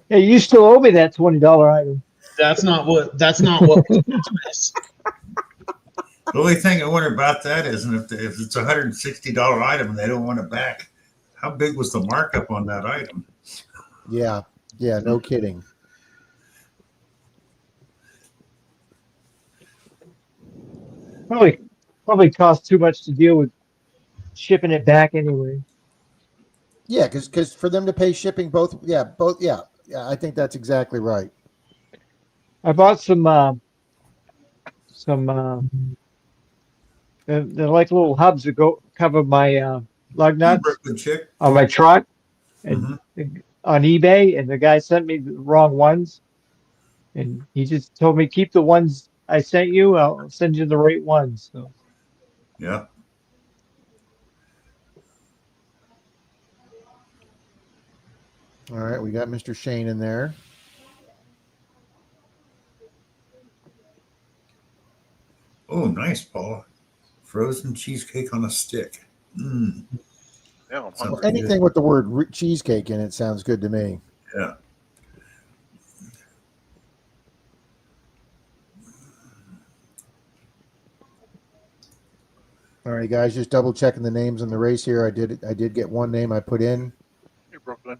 Yeah, you still owe me that $20 item. That's not what was promised. The only thing I wonder about that is, if it's a $160 item and they don't want it back, how big was the markup on that item? Yeah, no kidding. Probably cost too much to deal with shipping it back anyway. Yeah, because for them to pay shipping both. Yeah, I think that's exactly right. I bought some they're like little hubs that go cover my lug nuts Brooklyn chick. on my truck and Mm-hmm. on eBay, and the guy sent me the wrong ones, and he just told me keep the ones I sent you. I'll send you the right ones. So Yeah. All right, we got Mr. Shane in there. Oh, nice, Paul. Frozen cheesecake on a stick. Mm. Now I'm Sounds hungry. good. Anything with the word cheesecake in it sounds good to me. Yeah. All right, guys, just double checking the names in the race here. I did get one name I put in. Hey, Brooklyn.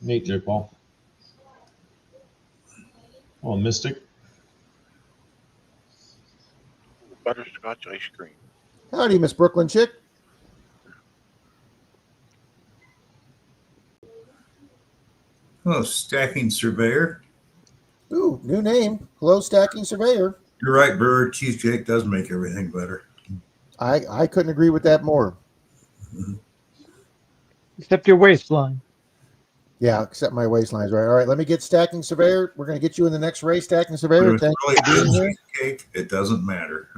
Nate, Jay Paul. Oh, Mystic. Butterscotch ice cream. Howdy, Miss Brooklyn Chick. Oh, stacking surveyor. Ooh, new name. Hello, Stacking Surveyor. You're right, Brewer. Cheesecake does make everything better. I couldn't agree with that more. except your waistline. Yeah, except my waistline's right. All right, let me get Stacking Surveyor. We're going to get you in the next race, Stacking Surveyor. But if Thank it's you for really being good here. cheesecake, it doesn't matter.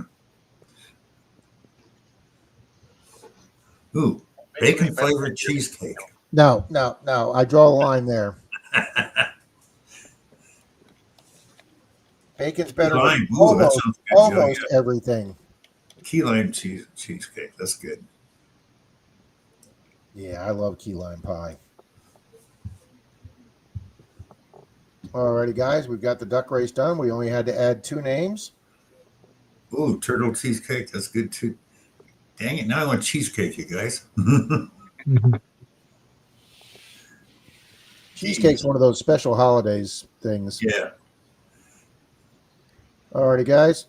Ooh, bacon flavored cheesecake. No. I draw a line there. Bacon's better with Lime. Ooh, that sounds good. almost everything. Key lime cheesecake. That's good. Yeah, I love key lime pie. Alrighty, guys, we've got the duck race done. We only had to add 2 names. Ooh, turtle cheesecake. That's good too. Dang it. Now I want cheesecake, you guys. Cheesecake's one of those special holidays things. Yeah. Alrighty, guys.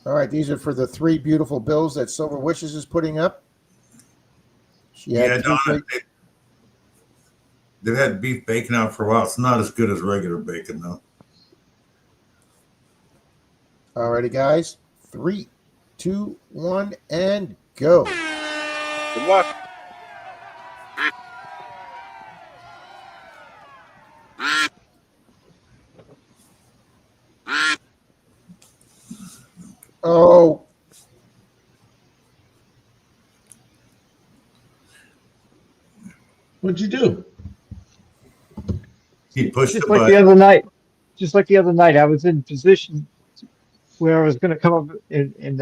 All right, these are for the 3 beautiful bills that Silver Wishes is putting up. She had Yeah, two Donna, great- they've had beef bacon out for a while. It's not as good as regular bacon, though. Alrighty, guys. 3, 2, 1, and go. Good luck. Oh, What'd you do? He pushed Just the like button. the other night. Just like the other night, I was in position where I was going to come up and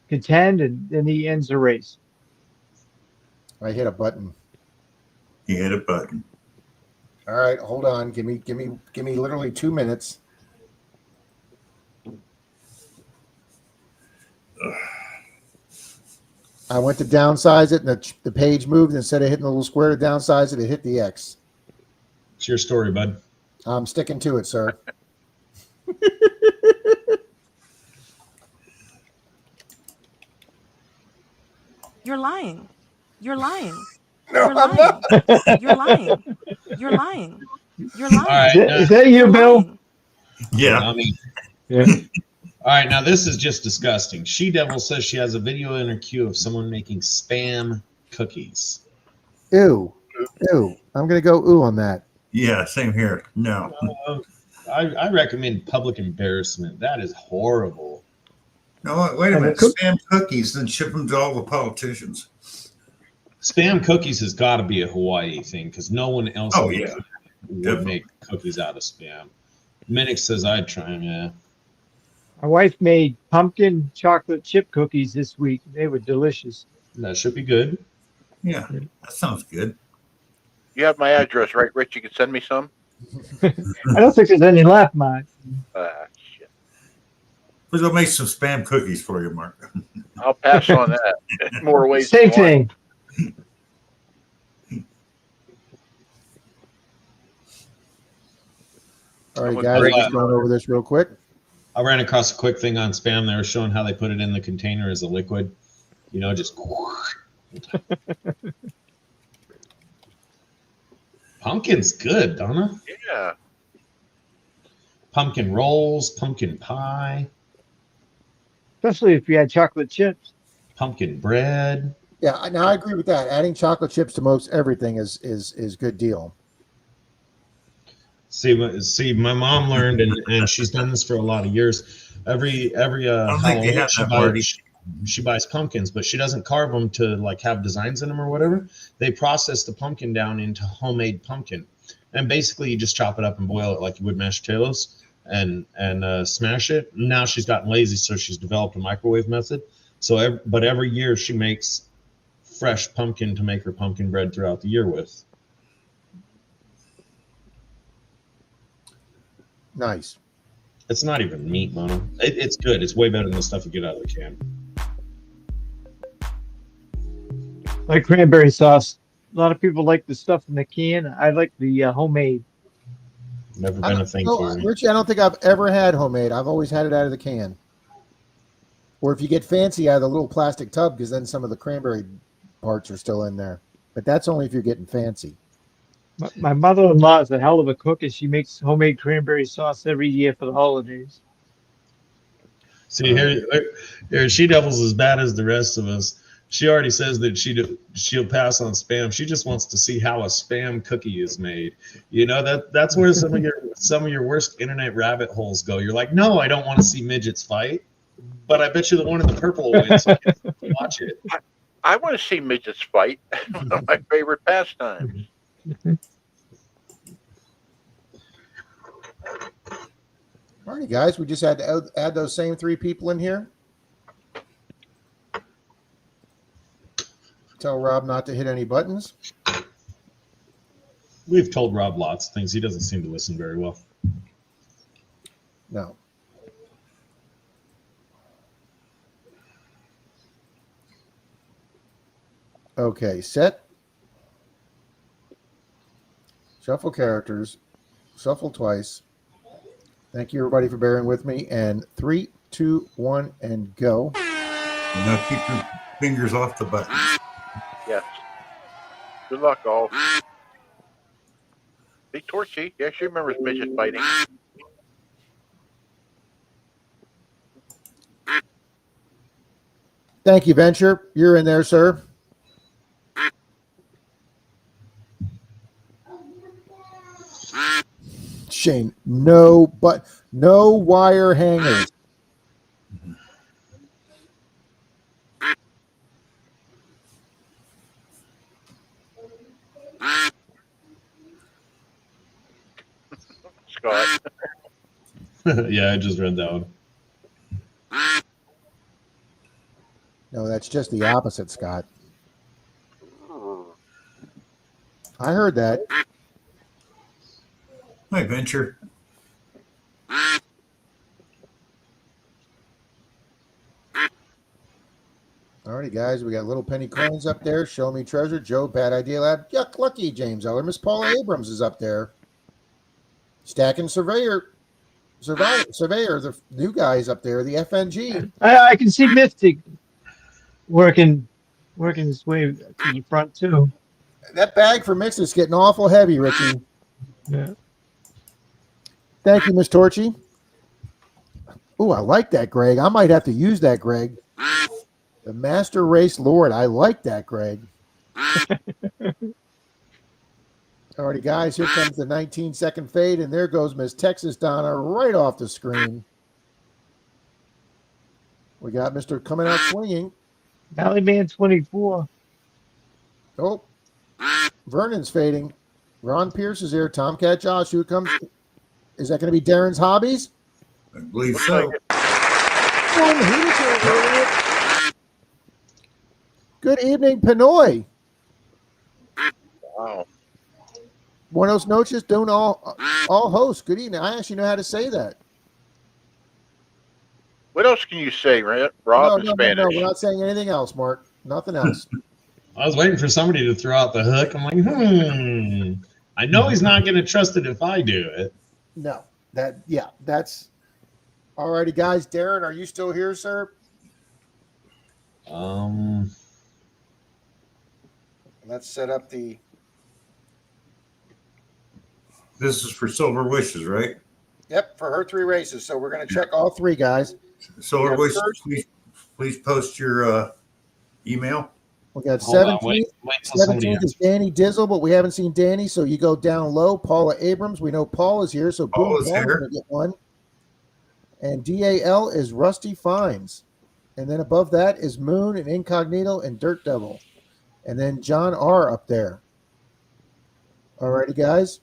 contend, and then he ends the race. I hit a button. He hit a button. All right, hold on. Give me literally 2 minutes. I went to downsize it, and the page moved. Instead of hitting the little square to downsize it, it hit the X. It's your story, bud. I'm sticking to it, sir. You're lying. You're lying. No, You're I'm lying. not. You're lying. You're lying. You're All lying. right. Is that you, You're Bill? lying. Yeah. I mean, Yeah. all right. Now this is just disgusting. She Devil says she has a video in her queue of someone making spam cookies. Ew. Ew. I'm going to go ooh on that. Yeah. Same here. No. I recommend public embarrassment. That is horrible. No, wait a And the minute. cook- Spam cookies, then ship them to all the politicians. Spam cookies has got to be a Hawaii thing because no one else Oh, on the yeah. planet would Definitely. make cookies out of spam. Minix says I'd try them. Yeah. My wife made pumpkin chocolate chip cookies this week. They were delicious. That should be good. Yeah. That sounds good. You have my address, right, Rich? You can send me some. I don't think there's any left, Mike. Shit. We'll go make some spam cookies for you, Mark. I'll pass on that. More ways. Same than one. thing. All right, I'm guys, agreeing. just going over this real quick. I ran across a quick thing on spam. They were showing how they put it in the container as a liquid. You know, just pumpkin's good, Donna. Yeah. Pumpkin rolls, pumpkin pie, Especially if you had chocolate chips. pumpkin bread. Yeah, now I agree with that. Adding chocolate chips to most everything is good deal. See, my mom learned, and she's done this for a lot of years. Every don't think they Halloween, have that, Marty. she buys pumpkins, but she doesn't carve them to like have designs in them or whatever. They process the pumpkin down into homemade pumpkin, and basically you just chop it up and boil it like you would mashed potatoes, and smash it. Now she's gotten lazy, so she's developed a microwave method. So, but every year she makes fresh pumpkin to make her pumpkin bread throughout the year with. Nice. It's not even meat, Mono. It's good. It's way better than the stuff you get out of the can. Like cranberry sauce. A lot of people like the stuff in the can. I like the homemade. Never been a thing for me. Richie, I don't think I've ever had homemade. I've always had it out of the can. Or if you get fancy, out of the little plastic tub, because then some of the cranberry parts are still in there. But that's only if you're getting fancy. My mother-in-law is a hell of a cook, and she makes homemade cranberry sauce every year for the holidays. See, here She Devil's as bad as the rest of us. She already says that she'll pass on spam. She just wants to see how a spam cookie is made. You know, that's where some of your worst internet rabbit holes go. You're like, no, I don't want to see midgets fight, but I bet you the one in the purple will win, so I can watch it. I want to see midgets fight. One of my favorite pastimes. All right, guys, we just had to add those same three people in here. Tell Rob not to hit any buttons. We've told Rob lots of things. He doesn't seem to listen very well. No. Okay, set. Shuffle characters. Shuffle twice. Thank you, everybody, for bearing with me. And 3, 2, 1, and go. Now keep your fingers off the button. Yes. Good luck, all. Hey, Torchy. Yeah, she remembers midget fighting. Thank you, Venture. You're in there, sir. Shane, no wire hangers. Scott. Yeah, I just read that one. No, that's just the opposite, Scott. I heard that. Hi, Venture. Alrighty, guys, we got little penny coins up there. Show me treasure. Joe, bad idea lab. Yuck, lucky. James Eller. Miss Paula Abrams is up there. Stacking Surveyor, the new guys up there. The FNG. I can see Mystic working his way to the front too. That bag for mixing is getting awful heavy, Richie. Yeah. Thank you, Miss Torchy. Oh, I like that, Greg. I might have to use that, Greg. The Master Race Lord. I like that, Greg. Alrighty, guys, here comes the 19-second fade, and there goes Miss Texas Donna right off the screen. We got Mr. coming out swinging. Valley Man 24. Oh, Vernon's fading. Ron Pierce is here. Tomcat Josh, who comes. Is that going to be Darren's Hobbies? I believe so. Good evening, Pinoy. Wow. Buenos noches, don't all hosts. Good evening. I actually know how to say that. What else can you say, Rob, in Spanish? No, we're not saying anything else, Mark. Nothing else. I was waiting for somebody to throw out the hook. I'm like, I know he's not going to trust it if I do it. No, that's all righty, guys. Darren, are you still here, sir? Let's set up the. This is for Silver Wishes, right? Yep, for her 3 races. So we're going to check all 3, guys. Silver Yeah, Wishes, please post your email. We got Hold on, 17th. wait till somebody 17th is Danny Dizzle, but we haven't seen Danny, so you go down low. Paula Abrams, we know Paul is here, so Paul boom, is Paul's here. going to get one. And DAL is Rusty Fines. And then above that is Moon and Incognito and Dirt Devil. And then John R. up there. All righty, guys.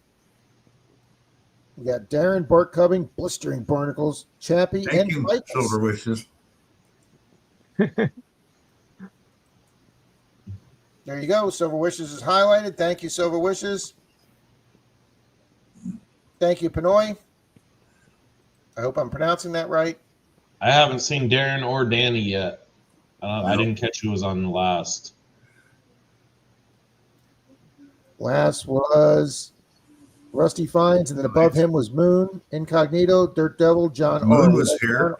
We got Darren, Bart Cubbing, Blistering Barnacles, Chappie, Thank and you, Ficus. Silver Wishes. There you go. Silver Wishes is highlighted. Thank you, Silver Wishes. Thank you, Pinoy. I hope I'm pronouncing that right. I haven't seen Darren or Danny yet. I didn't catch who was on the last. Last was Rusty Fines, and then above him was Moon, Incognito, Dirt Devil, John R. Moon was here.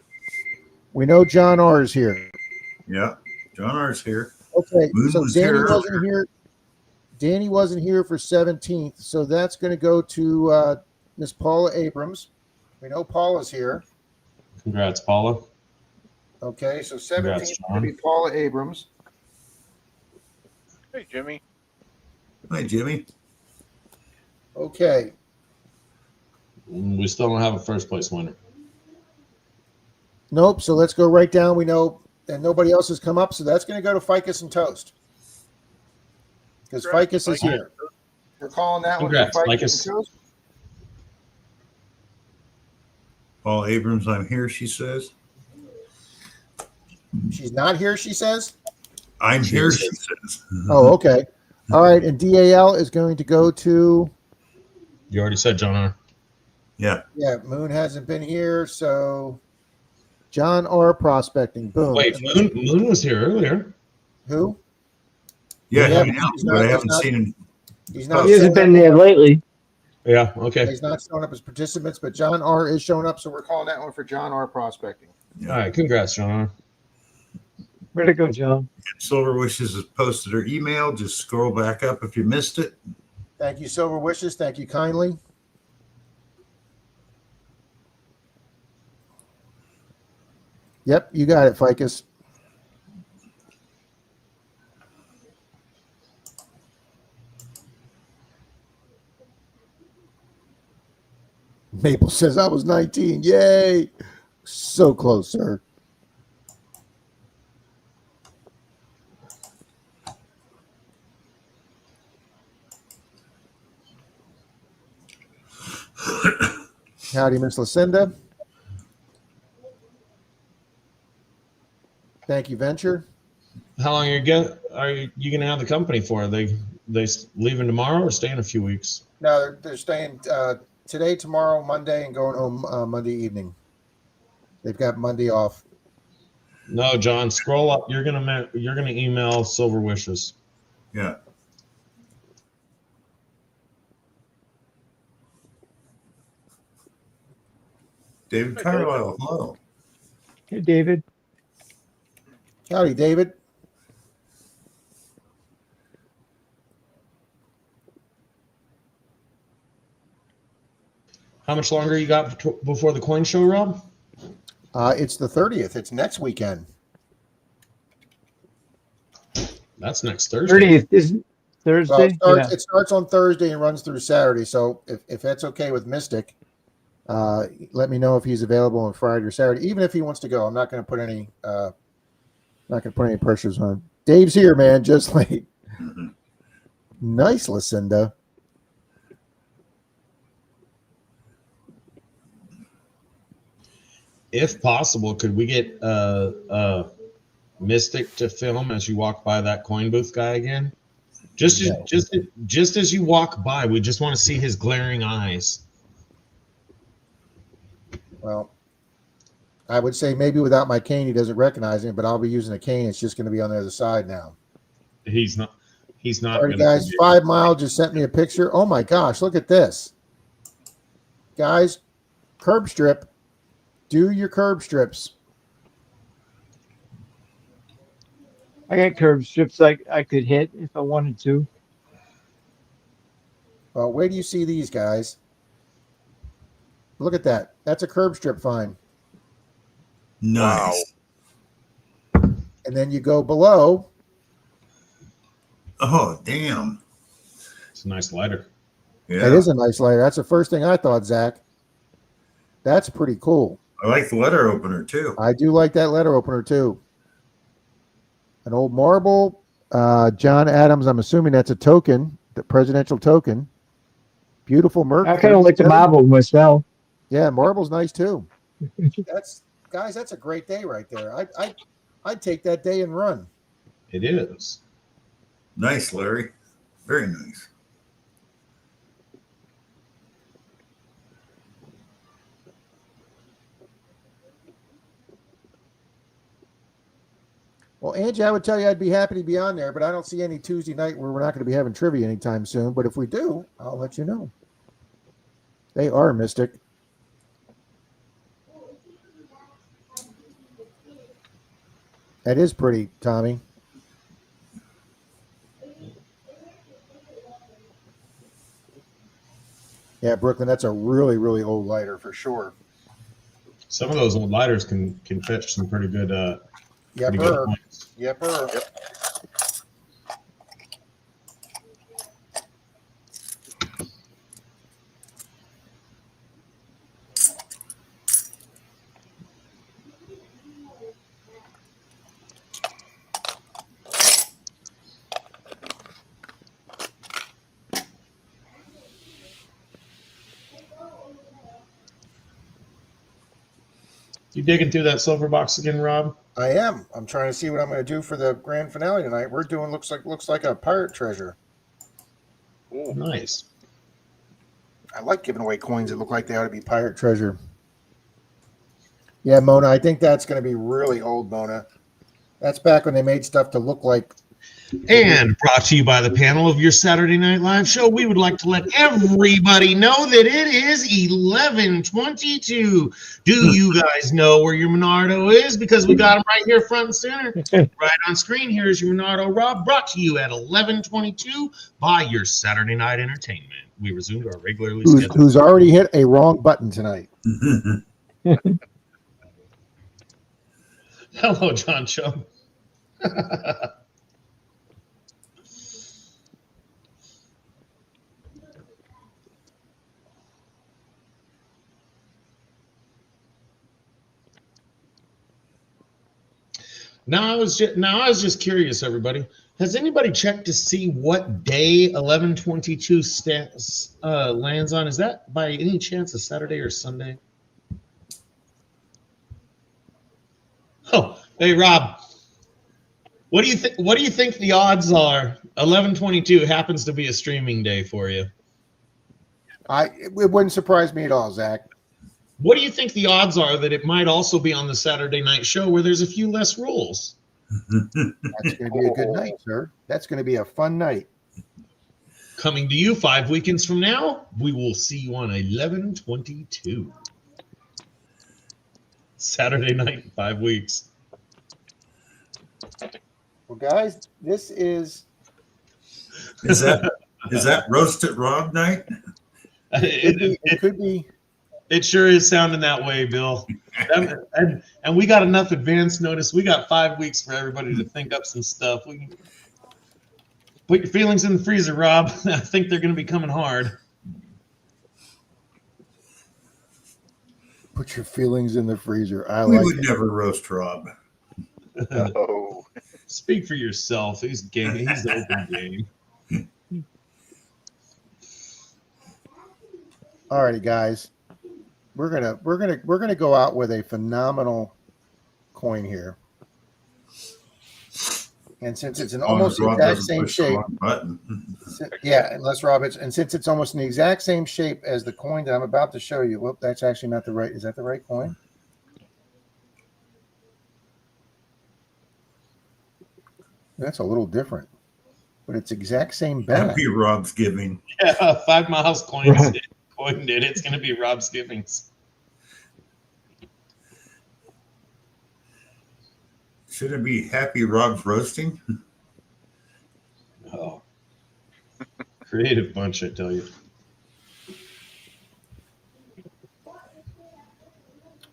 We know John R. is here. Yeah, John R's here. Okay, Moon so was Danny here wasn't here. Danny wasn't here for 17th, so that's going to go to Miss Paula Abrams. We know Paula's here. Congrats, Paula. Okay, so 17th Congrats, is John. going to be Paula Abrams. Hey, Jimmy. Hi, Jimmy. Okay, We still don't have a first place winner. nope. So let's go right down. We know, and nobody else has come up, so that's going to go to Ficus and Toast because Ficus is here. We're calling that Congrats, one for Ficus. Ficus and Toast. Paul Abrams, I'm here, she says. She's not here, she says. I'm here, she says. Oh, okay. All right, and DAL is going to go to. You already said John R. Yeah. Yeah, Moon hasn't been here, so John R. Prospecting. Boom. Wait, Moon was here earlier. Who? Yeah, Yeah, he but announced, he's but not- I haven't he's seen him. He's not. He hasn't been there lately. Yeah, okay. He's not showing up as participants, but John R. is showing up, so we're calling that one for John R. Prospecting. All right, congrats, John R. Where'd it go, John? Silver Wishes has posted her email. Just scroll back up if you missed it. Thank you, Silver Wishes. Thank you kindly. Yep, you got it, Ficus. Maple says I was 19. Yay. So close, sir. Howdy, Miss Lucinda. Thank you, Venture. How long are you gonna have the company for? They leaving tomorrow or staying a few weeks? No, they're staying today, tomorrow, Monday, and going home Monday evening. They've got Monday off. No, John, scroll up. You're gonna email Silver Wishes. Yeah. David Carlisle, hello. Hey, David. Howdy, David. How much longer you got before the coin show, Rob? It's the 30th. It's next weekend. That's next Thursday. 30th is Well, Thursday. Yeah. it starts on Thursday and runs through Saturday. So if that's okay with Mystic, let me know if he's available on Friday or Saturday. Even if he wants to go, I'm not going to put any pressures on him. Dave's here, man. Just late. Mhm. Nice, Lucinda. If possible, could we get Mystic to film as you walk by that coin booth guy again? Just as you walk by, we just want to see his glaring eyes. Well, I would say maybe without my cane, he doesn't recognize me, but I'll be using a cane. It's just going to be on the other side now. He's not. All right, guys, 5 Mile just sent me a picture. Oh, my gosh, look at this. Guys, curb strip. Do your curb strips. I got curb strips I could hit if I wanted to. Well, where do you see these, guys? Look at that. That's a curb strip fine. Nice. And then you go below. Oh, damn. It's a nice lighter. Yeah. It is a nice lighter. That's the first thing I thought, Zach. That's pretty cool. I like the letter opener too. I do like that letter opener, too. An old marble. John Adams, I'm assuming that's a token, the presidential token. Beautiful Merc. I kind of like the marble myself. Yeah, marble's nice, too. That's a great day right there. I'd take that day and run. It is. Nice, Larry. Very nice. Well, Angie, I would tell you I'd be happy to be on there, but I don't see any Tuesday night where we're not going to be having trivia anytime soon. But if we do, I'll let you know. They are Mystic. That is pretty, Tommy. Yeah, Brooklyn, that's a really, really old lighter for sure. Some of those old lighters can fetch some pretty good pretty good Yep, points. yep. You digging through that silver box again, Rob? I am. I'm trying to see what I'm going to do for the grand finale tonight. We're doing looks like a pirate treasure. Ooh. Nice. I like giving away coins that look like they ought to be pirate treasure. Yeah, Mona, I think that's going to be really old, Mona. That's back when they made stuff to look like. And brought to you by the panel of your Saturday Night Live show, we would like to let everybody know that it is 11:22. Do you guys know where your Menardo is? Because we got him right here front and center. Right on screen, here's your Menardo, Rob, brought to you at 11:22 by your Saturday Night Entertainment. We resumed our regularly scheduled. Who's already hit a wrong button tonight. Hello, John Cho. Now I was just curious, everybody. Has anybody checked to see what day 11/22 lands on? Is that by any chance a Saturday or Sunday? Oh, hey Rob, what do you think? What do you think the odds are? 11/22 happens to be a streaming day for you. It wouldn't surprise me at all, Zach. What do you think the odds are that it might also be on the Saturday night show where there's a few less rules? That's going to be a good night, sir. That's going to be a fun night. Coming to you 5 weekends from now, we will see you on 11/22. Saturday night, 5 weeks. Well, guys, this is. Is that roasted Rob night? It could be. It sure is sounding that way, Bill. And we got enough advance notice. We got 5 weeks for everybody to think up some stuff. We can put your feelings in the freezer, Rob. I think they're going to be coming hard. Put your feelings in the freezer. I We like would it. never roast Rob. Oh, Speak for yourself. He's game. He's open game. Alrighty, guys. We're gonna go out with a phenomenal coin here. And since it's an almost the Rob exact doesn't same push the shape, wrong button. yeah, unless Rob, and since it's almost in the exact same shape as the coin that I'm about to show you. Whoop, that's actually not the right. Is that the right coin? That's a little different, but it's exact same back. Happy Rob's giving. Yeah, 5 miles coined it. It's going to be Rob's givings. Should it be Happy Rob's roasting? Oh, creative bunch, I tell you.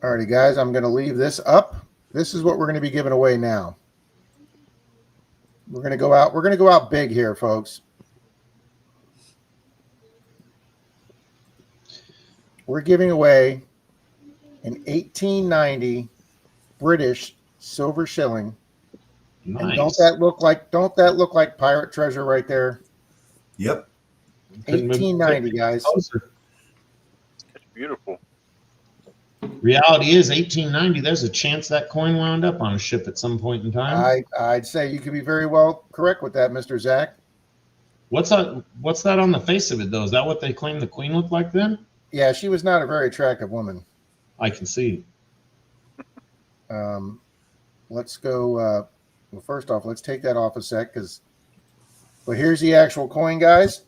Alrighty, guys, I'm going to leave this up. This is what we're going to be giving away now. We're going to go out. We're going to go out big here, folks. We're giving away an 1890 British silver shilling. Nice. And don't that look like pirate treasure right there? Yep. 1890, guys. it's beautiful. Reality is 1890. There's a chance that coin wound up on a ship at some point in time. I'd say you could be very well correct with that, Mr. Zach. What's that on the face of it, though? Is that what they claim the queen looked like then? Yeah, she was not a very attractive woman. I can see. Let's go. Well, first off, let's take that off a sec, but here's the actual coin, guys.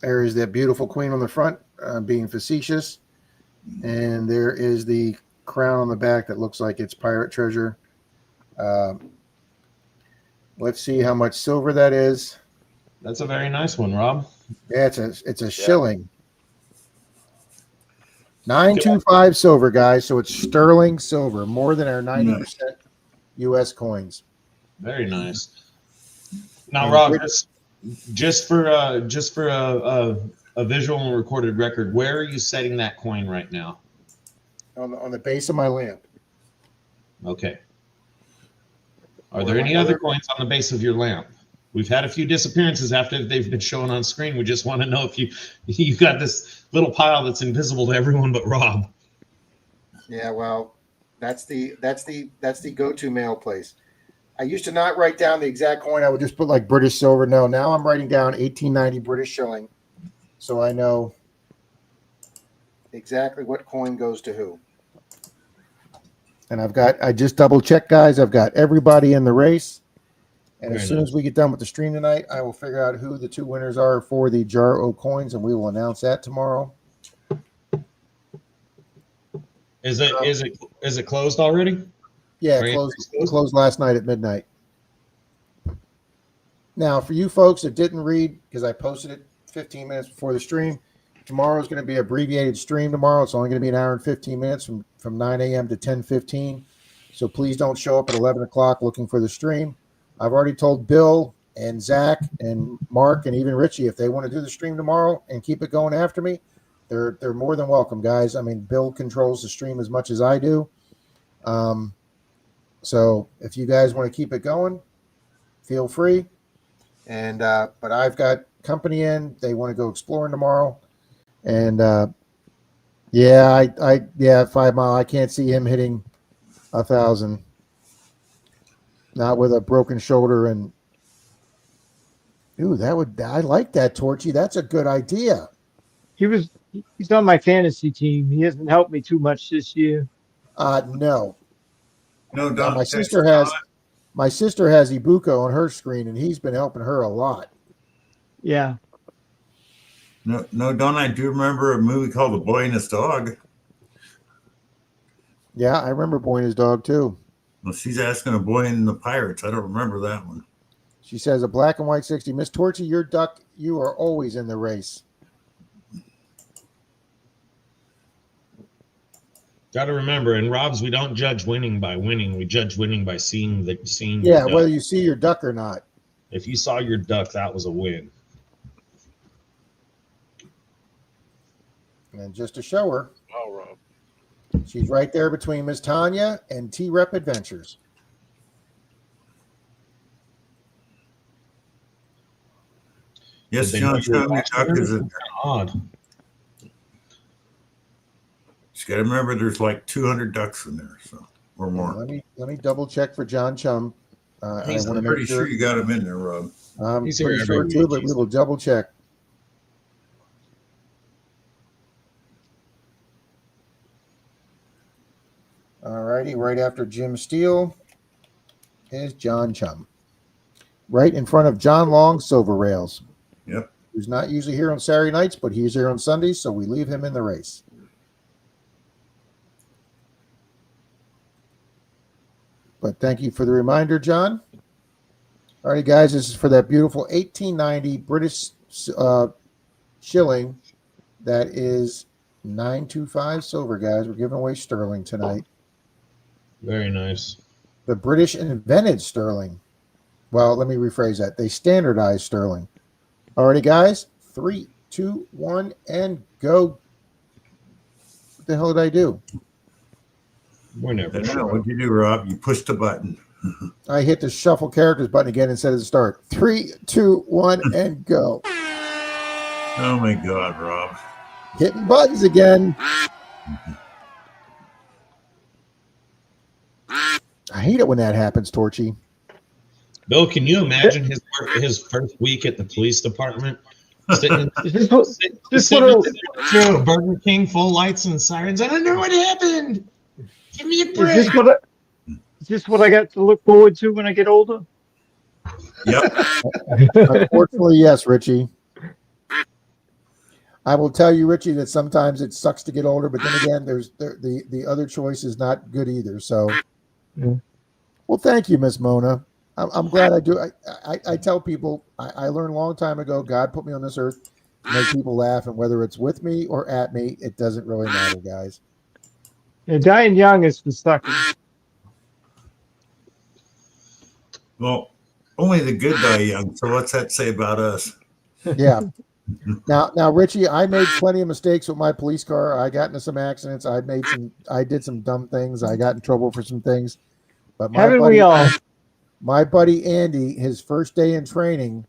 There is that beautiful queen on the front, being facetious, and there is the crown on the back that looks like it's pirate treasure. Let's see how much silver that is. That's a very nice one, Rob. Yeah, it's a shilling. 925 silver, guys. So it's sterling silver, more than our 90% U.S. coins. Very nice. Now, Rob, just for a visual and recorded record, where are you setting that coin right now? On the base of my lamp. Okay. Are there any other coins on the base of your lamp? We've had a few disappearances after they've been shown on screen. We just want to know if you got this little pile that's invisible to everyone but Rob. Yeah, well, that's the go-to mail place. I used to not write down the exact coin. I would just put like British silver. No, now I'm writing down 1890 British shilling, so I know exactly what coin goes to who. And I just double checked, guys. I've got everybody in the race. And as soon as we get done with the stream tonight, I will figure out who the 2 winners are for the Jar O coins, and we will announce that tomorrow. Is it closed already? Yeah, it closed last night at midnight. Now, for you folks that didn't read, because I posted it 15 minutes before the stream, tomorrow is going to be an abbreviated stream tomorrow. It's only going to be an hour and 15 minutes from 9 a.m. to 10:15. So please don't show up at 11 o'clock looking for the stream. I've already told Bill and Zach and Mark and even Richie, if they want to do the stream tomorrow and keep it going after me, they're more than welcome, guys. I mean, Bill controls the stream as much as I do. So if you guys want to keep it going, feel free. And but I've got company in. They want to go exploring tomorrow. And 5 Mile. I can't see him hitting 1,000. Not with a broken shoulder and I like that, Torchy. That's a good idea. He's on my fantasy team. He hasn't helped me too much this year. No. No, Now, Don. my sister has Ibuka on her screen, and he's been helping her a lot. Yeah. No, Don. I do remember a movie called The Boy and His Dog. Yeah, I remember Boy and His Dog too. Well, she's asking a boy in the Pirates. I don't remember that one. She says a black and white 60. Miss Torchy, your duck, you are always in the race. Got to remember, in Rob's, we don't judge winning by winning. We judge winning by seeing your Yeah, duck. whether you see your duck or not. If you saw your duck, that was a win. And just to show her, Wow, Rob. she's right there between Miss Tanya and T-Rep Adventures. Yes, Did they John, know you were Chum, your watching duck her? is a. Odd. Just got to remember, there's like 200 ducks in there, so or more. Let me double check for John Chum. I He's want to Pretty make sure you got him in there, Rob. I'm He's here pretty every sure week. too, but we will double check. All righty, right after Jim Steele is John Chum. Right in front of John Long, Silver Rails. Yep. Who's not usually here on Saturday nights, but he's here on Sundays, so we leave him in the race. But thank you for the reminder, John. All right, guys, this is for that beautiful 1890 British shilling. That is 925 silver, guys. We're giving away sterling tonight. Very nice. The British invented sterling. Well, let me rephrase that. They standardized sterling. All righty, guys. 3, 2, 1, and go. What the hell did I do? We're never I don't know. sure. What'd you do, Rob? You pushed the button. I hit the shuffle characters button again instead of the start. 3, 2, 1, and go. Oh my God, Rob. Hitting buttons again. I hate it when that happens, Torchy. Bill, can you imagine his first week at the police department? Sitting Is this sitting what through a Burger King, full lights and sirens. I don't know what happened. Give me a break. is this what I got to look forward to when I get older? Yep. Unfortunately, yes, Richie. I will tell you, Richie, that sometimes it sucks to get older, but then again, there's the other choice is not good either. So, Yeah. Well, thank you, Miss Mona. I'm glad I do. I tell people I learned a long time ago. God put me on this earth to make people laugh, and whether it's with me or at me, it doesn't really matter, guys. Yeah, dying young is the sucker. Well, only the good die young. So what's that say about us? Yeah. Now, Richie, I made plenty of mistakes with my police car. I got into some accidents. I did some dumb things. I got in trouble for some things. But Haven't we all? My buddy Andy, his first day in training,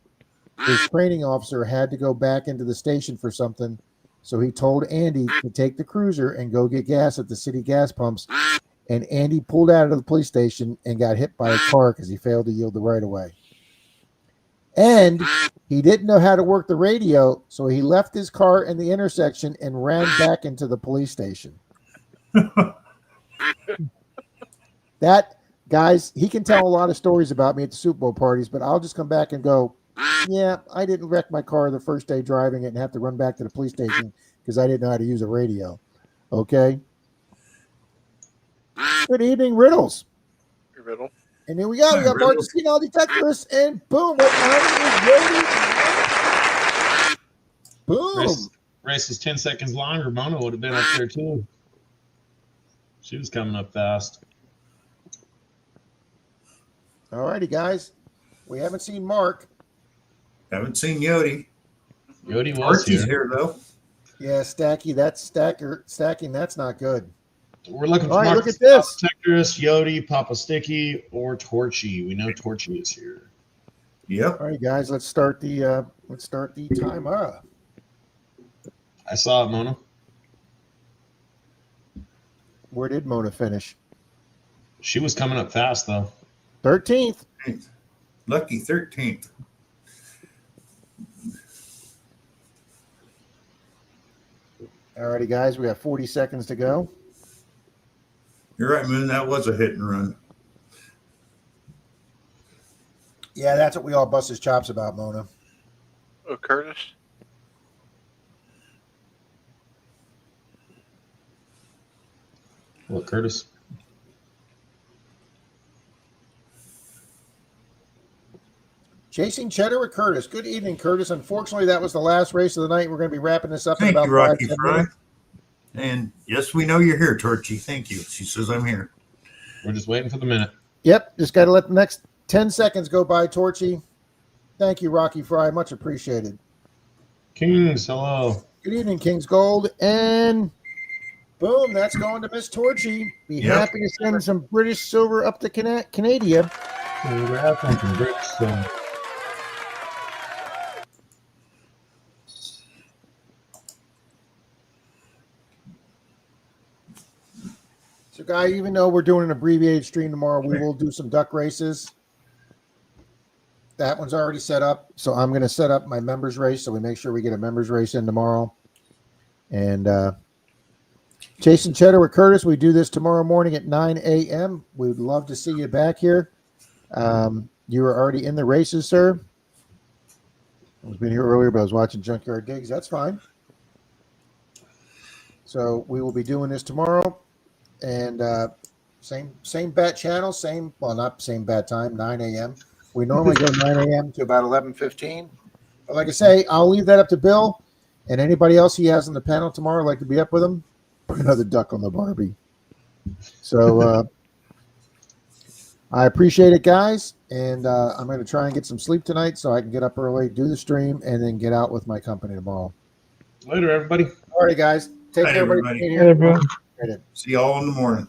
his training officer had to go back into the station for something. So he told Andy to take the cruiser and go get gas at the city gas pumps. And Andy pulled out of the police station and got hit by a car because he failed to yield the right of way. And he didn't know how to work the radio, so he left his car in the intersection and ran back into the police station. That, guys, he can tell a lot of stories about me at the Super Bowl parties, but I'll just come back and go, yeah, I didn't wreck my car the first day driving it and have to run back to the police station because I didn't know how to use a radio. Okay? Good evening, Riddles. Riddle. And here we go. We got Mark the Signal Detectorist, and boom, what time is Boom. Race was 10 seconds longer. Mona would have been up there too. She was coming up fast. All righty, guys. We haven't seen Mark. Haven't seen Yodi. Yodi was Archie's here. here though. Yeah, Stacking, that's not good. We're looking for All right, Mark look at this. Detectorist, Yodi, Papa Sticky, or Torchy. We know Torchy is here. Yep. All right, guys, let's start the timer. I saw it, Mona. Where did Mona finish? She was coming up fast though. 13th. Lucky 13th. All righty, guys, we got 40 seconds to go. You're right, Moon. That was a hit and run. Yeah, that's what we all bust his chops about, Mona. Oh, Curtis. What, Curtis? Chasing Cheddar with Curtis. Good evening, Curtis. Unfortunately, that was the last race of the night. We're going to be wrapping this up in Thank about you, Rocky 5-10 Fry. minutes. And yes, we know you're here, Torchy. Thank you. She says I'm here. We're just waiting for the minute. Yep, just got to let the next 10 seconds go by, Torchy. Thank you, Rocky Fry. Much appreciated. Kings, hello. Good evening, King's Gold. And boom, that's going to Miss Torchy. Be Yep. happy to send some British silver up to Canada. Congrats on some British silver. So, Guy, even though we're doing an abbreviated stream tomorrow, we will do some duck races. That one's already set up. So I'm going to set up my members race so we make sure we get a members race in tomorrow. And Jason Cheddar with Curtis, we do this tomorrow morning at 9 a.m. We would love to see you back here. You were already in the races, sir. I was been here earlier, but I was watching Junkyard Gigs. That's fine. So we will be doing this tomorrow. And same bat channel, not same bat time, 9 a.m. We normally go 9 a.m. to about 11:15. But like I say, I'll leave that up to Bill and anybody else he has on the panel tomorrow. I'd like to be up with him. Put another duck on the Barbie. So I appreciate it, guys. And I'm going to try and get some sleep tonight so I can get up early, do the stream, and then get out with my company tomorrow. Later, everybody. All right, guys. Take Night, care, everybody. everybody. Hey, everyone. See y'all in the morning.